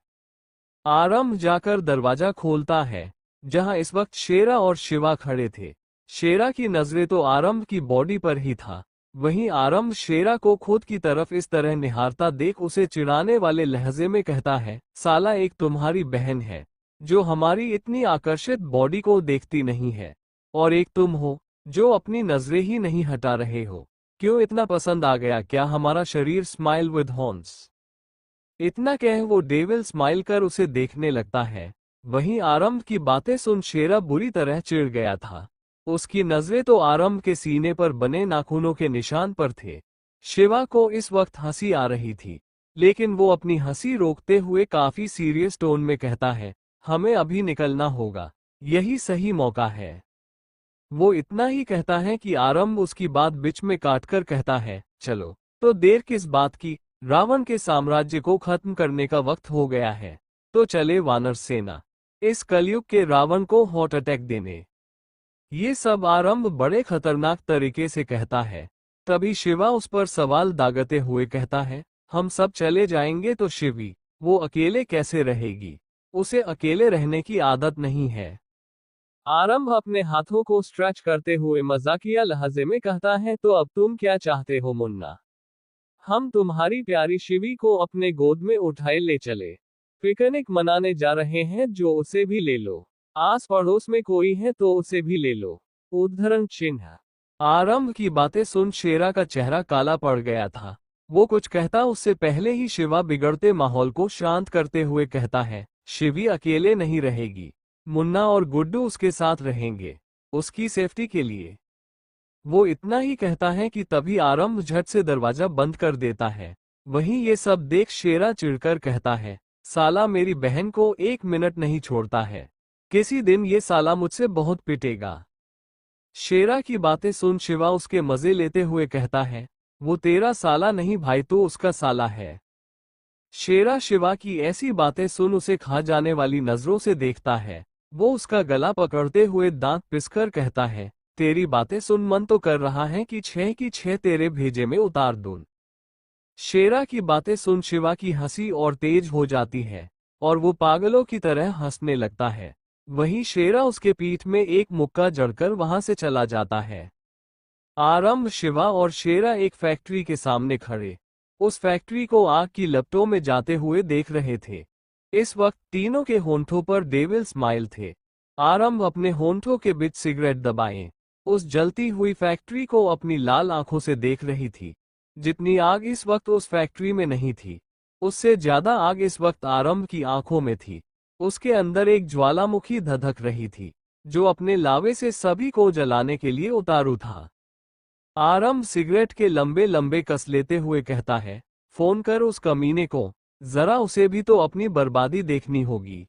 आरंभ जाकर दरवाजा खोलता है, जहां इस वक्त शेरा और शिवा खड़े थे। शेरा की नजरें तो आरंभ की बॉडी पर ही था। वहीं आरंभ शेरा को खुद की तरफ इस तरह निहारता देख उसे चिढ़ाने वाले लहजे में कहता है, साला एक तुम्हारी बहन है, जो हमारी इतनी आकर्षित बॉडी को देखती नहीं है, और एक तुम हो, जो अपनी नजरें ही नहीं हटा रहे हो। क्यों इतना पसंद आ गया क्या हमारा शरीर स्माइल विद हॉर्न्स? इतना कह वो डेविल स्माइल कर उसे देखने लगता है। वहीं आरंभ की बातें सुन शेरा बुरी तरह चिढ़ गया था। उसकी नजरें तो आरंभ के सीने पर बने नाखूनों के निशान पर थे। शिवा को इस वक्त हंसी आ रही थी, लेकिन वो अपनी हंसी रोकते हुए काफी सीरियस टोन में कहता है, हमें अभी निकलना होगा, यही सही मौका है। वो इतना ही कहता है कि आरंभ उसकी बात बीच में काटकर कहता है, चलो तो देर किस बात की, रावण के साम्राज्य को खत्म करने का वक्त हो गया है। तो चले वानर सेना, इस कलयुग के रावण को हॉट अटैक देने। ये सब आरंभ बड़े खतरनाक तरीके से कहता है। तभी शिवा उस पर सवाल दागते हुए कहता है, हम सब चले जाएंगे तो शिवी, वो अकेले कैसे रहेगी? उसे अकेले रहने की आदत नहीं है। आरंभ अपने हाथों को स्ट्रेच करते हुए मजाकिया लहजे में कहता है, तो अब तुम क्या चाहते हो मुन्ना? हम तुम्हारी प्यारी शिवी को अपने गोद में उठाए ले चले, पिकनिक मनाने जा रहे हैं, जो उसे भी ले लो। आस पड़ोस में कोई है तो उसे भी ले लो। उद्धरण चिन्ह। आरंभ की बातें सुन शेरा का चेहरा काला पड़ गया था। वो कुछ कहता उससे पहले ही शिवा बिगड़ते माहौल को शांत करते हुए कहता है, शिवी अकेले नहीं रहेगी, मुन्ना और गुड्डू उसके साथ रहेंगे, उसकी सेफ्टी के लिए। वो इतना ही कहता है कि तभी आरंभ झट से दरवाजा बंद कर देता है। वहीं ये सब देख शेरा चिढ़कर कहता है, साला मेरी बहन को 1 मिनट नहीं छोड़ता है, किसी दिन ये साला मुझसे बहुत पिटेगा। शेरा की बातें सुन शिवा उसके मजे लेते हुए कहता है, वो तेरा साला नहीं भाई, तो उसका साला है। शेरा शिवा की ऐसी बातें सुन उसे खा जाने वाली नजरों से देखता है। वो उसका गला पकड़ते हुए दांत पिसकर कहता है, तेरी बातें सुन मन तो कर रहा है कि 6 की 6 तेरे भेजे में उतार दूं। शेरा की बातें सुन शिवा की हंसी और तेज हो जाती है, और वो पागलों की तरह हंसने लगता है। वहीं शेरा उसके पीठ में एक मुक्का जड़कर वहां से चला जाता है। आरंभ, शिवा और शेरा एक फैक्ट्री के सामने खड़े उस फैक्ट्री को आग की लपटों में जाते हुए देख रहे थे। इस वक्त तीनों के होंठों पर डेविल स्माइल थे। आरंभ अपने होंठों के बीच सिगरेट दबाए उस जलती हुई फैक्ट्री को अपनी लाल आंखों से देख रही थी। जितनी आग इस वक्त उस फैक्ट्री में नहीं थी, उससे ज्यादा आग इस वक्त आरंभ की आंखों में थी। उसके अंदर एक ज्वालामुखी धधक रही थी, जो अपने लावे से सभी को जलाने के लिए उतारू था। आरंभ सिगरेट के लंबे लंबे कस लेते हुए कहता है, फोन कर उस कमीने को, जरा उसे भी तो अपनी बर्बादी देखनी होगी।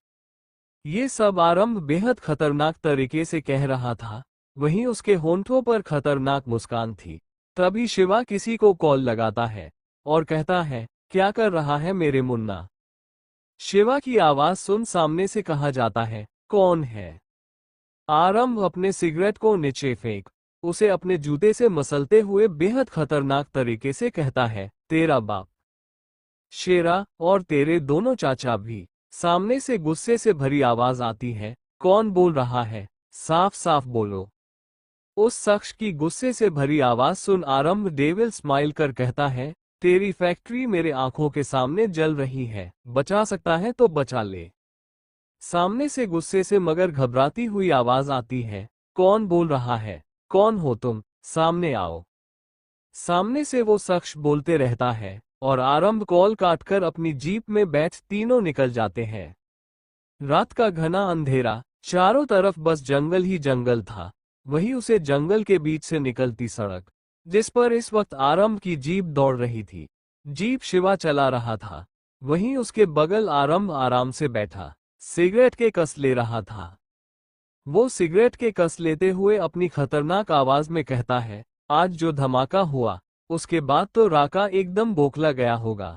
ये सब आरंभ बेहद खतरनाक तरीके से कह रहा था, वहीं उसके होंठों पर खतरनाक मुस्कान थी। तभी शिवा किसी को कॉल लगाता है और कहता है, क्या कर रहा है मेरे मुन्ना? शिवा की आवाज सुन सामने से कहा जाता है, कौन है? आरंभ अपने सिगरेट को नीचे फेंक उसे अपने जूते से मसलते हुए बेहद खतरनाक तरीके से कहता है, तेरा बाप शेरा और तेरे दोनों चाचा भी। सामने से गुस्से से भरी आवाज आती है, कौन बोल रहा है? साफ साफ बोलो। उस शख्स की गुस्से से भरी आवाज सुन आरंभ डेविल स्माइल कर कहता है, तेरी फैक्ट्री मेरे आंखों के सामने जल रही है, बचा सकता है तो बचा ले। सामने से गुस्से से मगर घबराती हुई आवाज आती है, कौन बोल रहा है? कौन हो तुम? सामने आओ। सामने से वो शख्स बोलते रहता है और आरंभ कॉल काटकर अपनी जीप में बैठ तीनों निकल जाते हैं। रात का घना अंधेरा, चारों तरफ बस जंगल ही जंगल था। वही उसे जंगल के बीच से निकलती सड़क, जिस पर इस वक्त आरंभ की जीप दौड़ रही थी। जीप शिवा चला रहा था, वहीं उसके बगल आरंभ आराम से बैठा सिगरेट के कस ले रहा था। वो सिगरेट के कस लेते हुए अपनी खतरनाक आवाज में कहता है, आज जो धमाका हुआ उसके बाद तो राका एकदम बौखला गया होगा।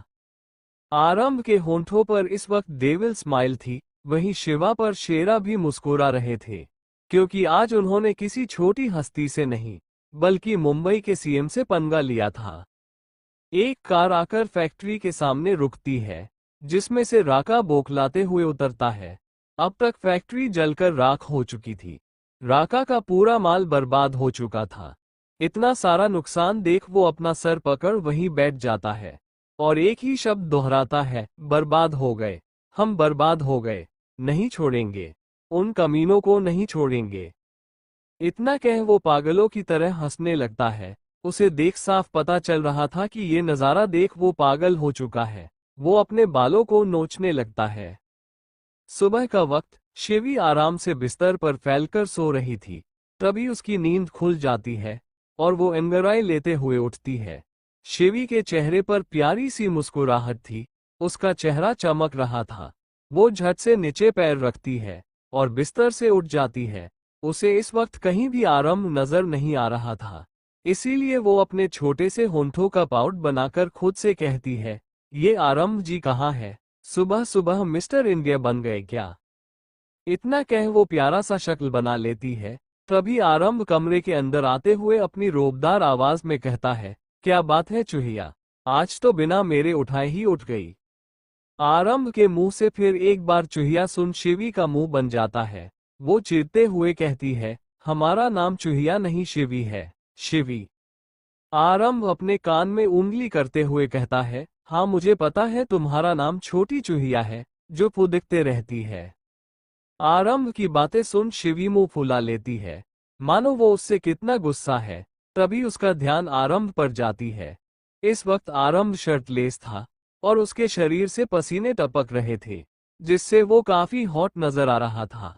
आरंभ के होंठों पर इस वक्त डेविल स्माइल थी, वहीं शिवा पर शेरा भी मुस्कुरा रहे थे, क्योंकि आज उन्होंने किसी छोटी हस्ती से नहीं बल्कि मुंबई के सीएम से पंगा लिया था। एक कार आकर फैक्ट्री के सामने रुकती है, जिसमें से राका बौखलाते हुए उतरता है। अब तक फैक्ट्री जलकर राख हो चुकी थी। राका का पूरा माल बर्बाद हो चुका था। इतना सारा नुकसान देख वो अपना सर पकड़ वहीं बैठ जाता है और एक ही शब्द दोहराता है, बर्बाद हो गए, हम बर्बाद हो गए, नहीं छोड़ेंगे, उन कमीनों को नहीं छोड़ेंगे। इतना कह वो पागलों की तरह हंसने लगता है। उसे देख साफ पता चल रहा था कि ये नज़ारा देख वो पागल हो चुका है। वो अपने बालों को नोचने लगता है। सुबह का वक्त, शिवी आराम से बिस्तर पर फैलकर सो रही थी। तभी उसकी नींद खुल जाती है और वो अंगड़ाई लेते हुए उठती है। शिवी के चेहरे पर प्यारी सी मुस्कुराहट थी, उसका चेहरा चमक रहा था। वो झट से नीचे पैर रखती है और बिस्तर से उठ जाती है। उसे इस वक्त कहीं भी आराम नजर नहीं आ रहा था, इसीलिए वो अपने छोटे से होंठों का पाउट बनाकर खुद से कहती है, ये आरंभ जी कहाँ है? सुबह सुबह मिस्टर इंडिया बन गए क्या? इतना कह वो प्यारा सा शक्ल बना लेती है। तभी आरंभ कमरे के अंदर आते हुए अपनी रोबदार आवाज में कहता है, क्या बात है चूहिया, आज तो बिना मेरे उठाए ही उठ गई। आरंभ के मुंह से फिर एक बार चूहिया सुन शिवी का मुंह बन जाता है। वो चिढ़ते हुए कहती है, हमारा नाम चूहिया नहीं शिवी है, शिवी। आरंभ अपने कान में उंगली करते हुए कहता है, हाँ मुझे पता है तुम्हारा नाम छोटी चूहिया है, जो फुदकते रहती है। आरंभ की बातें सुन शिवी मुंह फुला लेती है, मानो वो उससे कितना गुस्सा है। तभी उसका ध्यान आरंभ पर जाती है। इस वक्त आरंभ शर्टलेस था और उसके शरीर से पसीने टपक रहे थे, जिससे वो काफी हॉट नजर आ रहा था।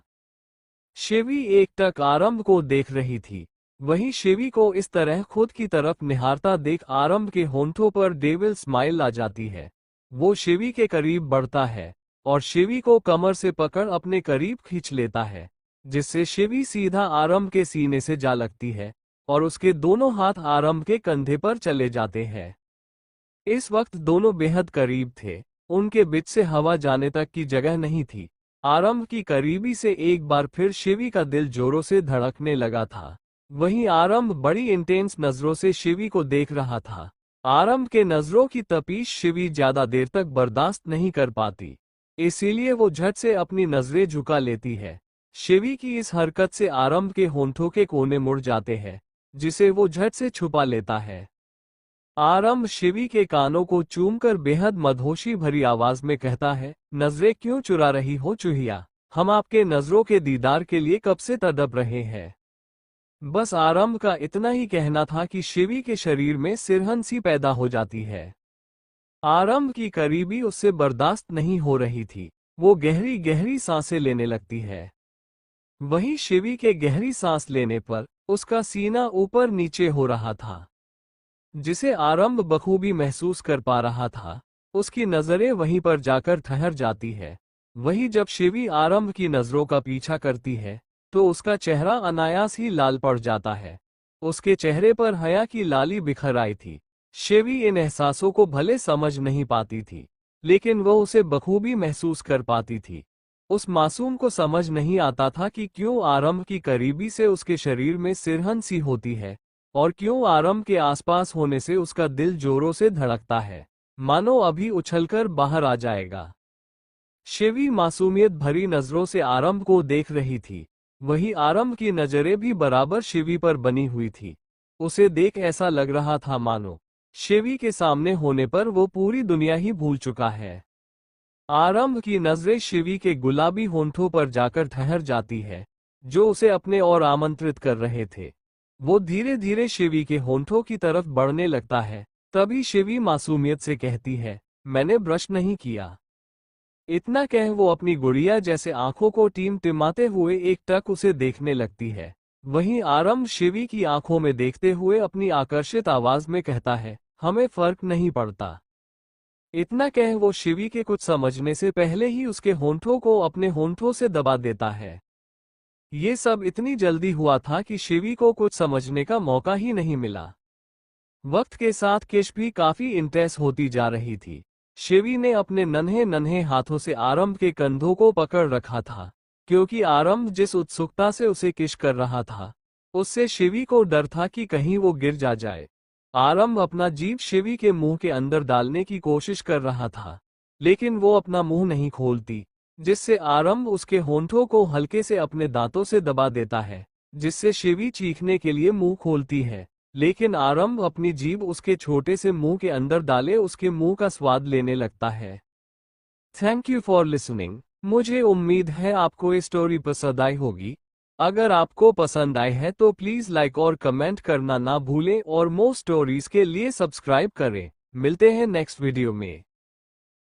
शिवी एकटक आरंभ को देख रही थी। वहीं शिवी को इस तरह खुद की तरफ निहारता देख आरंभ के होंठों पर डेविल स्माइल आ जाती है। वो शिवी के करीब बढ़ता है और शिवी को कमर से पकड़ अपने करीब खींच लेता है, जिससे शिवी सीधा आरंभ के सीने से जा लगती है और उसके दोनों हाथ आरंभ के कंधे पर चले जाते हैं। इस वक्त दोनों बेहद करीब थे, उनके बीच से हवा जाने तक की जगह नहीं थी। आरंभ की करीबी से एक बार फिर शिवी का दिल जोरों से धड़कने लगा था। वहीं आरंभ बड़ी इंटेंस नजरों से शिवी को देख रहा था। आरंभ के नजरों की तपीश शिवी ज्यादा देर तक बर्दाश्त नहीं कर पाती, इसीलिए वो झट से अपनी नजरें झुका लेती है। शिवी की इस हरकत से आरंभ के होंठों के कोने मुड़ जाते हैं, जिसे वो झट से छुपा लेता है। आरंभ शिवी के कानों को चूमकर बेहद मदहोशी भरी आवाज में कहता है, नजरें क्यों चुरा रही हो चूहिया? हम आपके नजरों के दीदार के लिए कब से तड़प रहे हैं। बस आरंभ का इतना ही कहना था कि शिवी के शरीर में सिरहन सी पैदा हो जाती है। आरंभ की करीबी उससे बर्दाश्त नहीं हो रही थी। वो गहरी गहरी सांसें लेने लगती है। वहीं शिवी के गहरी सांस लेने पर उसका सीना ऊपर नीचे हो रहा था, जिसे आरंभ बखूबी महसूस कर पा रहा था। उसकी नजरें वहीं पर जाकर ठहर जाती है। वही जब शिवी आरंभ की नजरों का पीछा करती है तो उसका चेहरा अनायास ही लाल पड़ जाता है। उसके चेहरे पर हया की लाली बिखर आई थी। शिवी इन एहसासों को भले समझ नहीं पाती थी, लेकिन वह उसे बखूबी महसूस कर पाती थी। उस मासूम को समझ नहीं आता था कि क्यों आरंभ की करीबी से उसके शरीर में सिरहन सी होती है, और क्यों आरंभ के आसपास होने से उसका दिल जोरों से धड़कता है, मानो अभी उछलकर बाहर आ जाएगा। शिवी मासूमियत भरी नजरों से आरंभ को देख रही थी। वही आरंभ की नजरें भी बराबर शिवी पर बनी हुई थी। उसे देख ऐसा लग रहा था मानो शिवी के सामने होने पर वो पूरी दुनिया ही भूल चुका है। आरंभ की नजरें शिवी के गुलाबी होंठों पर जाकर ठहर जाती है, जो उसे अपने और आमंत्रित कर रहे थे। वो धीरे धीरे शिवी के होंठों की तरफ बढ़ने लगता है। तभी शिवी मासूमियत से कहती है, मैंने ब्रश नहीं किया। इतना कह वो अपनी गुड़िया जैसे आंखों को टिमटिमाते हुए एकटक उसे देखने लगती है। वहीं आरंभ शिवी की आंखों में देखते हुए अपनी आकर्षित आवाज में कहता है, हमें फर्क नहीं पड़ता। इतना कह वो शिवी के कुछ समझने से पहले ही उसके होंठों को अपने होंठों से दबा देता है। ये सब इतनी जल्दी हुआ था कि शिवी को कुछ समझने का मौका ही नहीं मिला। वक्त के साथ किश भी काफी इंटेंस होती जा रही थी। शिवी ने अपने नन्हे नन्हे हाथों से आरंभ के कंधों को पकड़ रखा था, क्योंकि आरंभ जिस उत्सुकता से उसे किश कर रहा था, उससे शिवी को डर था कि कहीं वो गिर जाए। आरंभ अपना जीभ शिवी के मुंह के अंदर डालने की कोशिश कर रहा था, लेकिन वो अपना मुंह नहीं खोलती, जिससे आरंभ उसके होंठों को हल्के से अपने दांतों से दबा देता है, जिससे शिवी चीखने के लिए मुंह खोलती है। लेकिन आरंभ अपनी जीभ उसके छोटे से मुंह के अंदर डाले उसके मुंह का स्वाद लेने लगता है। Thank you for listening. मुझे उम्मीद है आपको ये स्टोरी पसंद आई होगी। अगर आपको पसंद आए है तो प्लीज लाइक और कमेंट करना ना भूलें और मोर स्टोरीज के लिए सब्सक्राइब करें। मिलते हैं नेक्स्ट वीडियो में।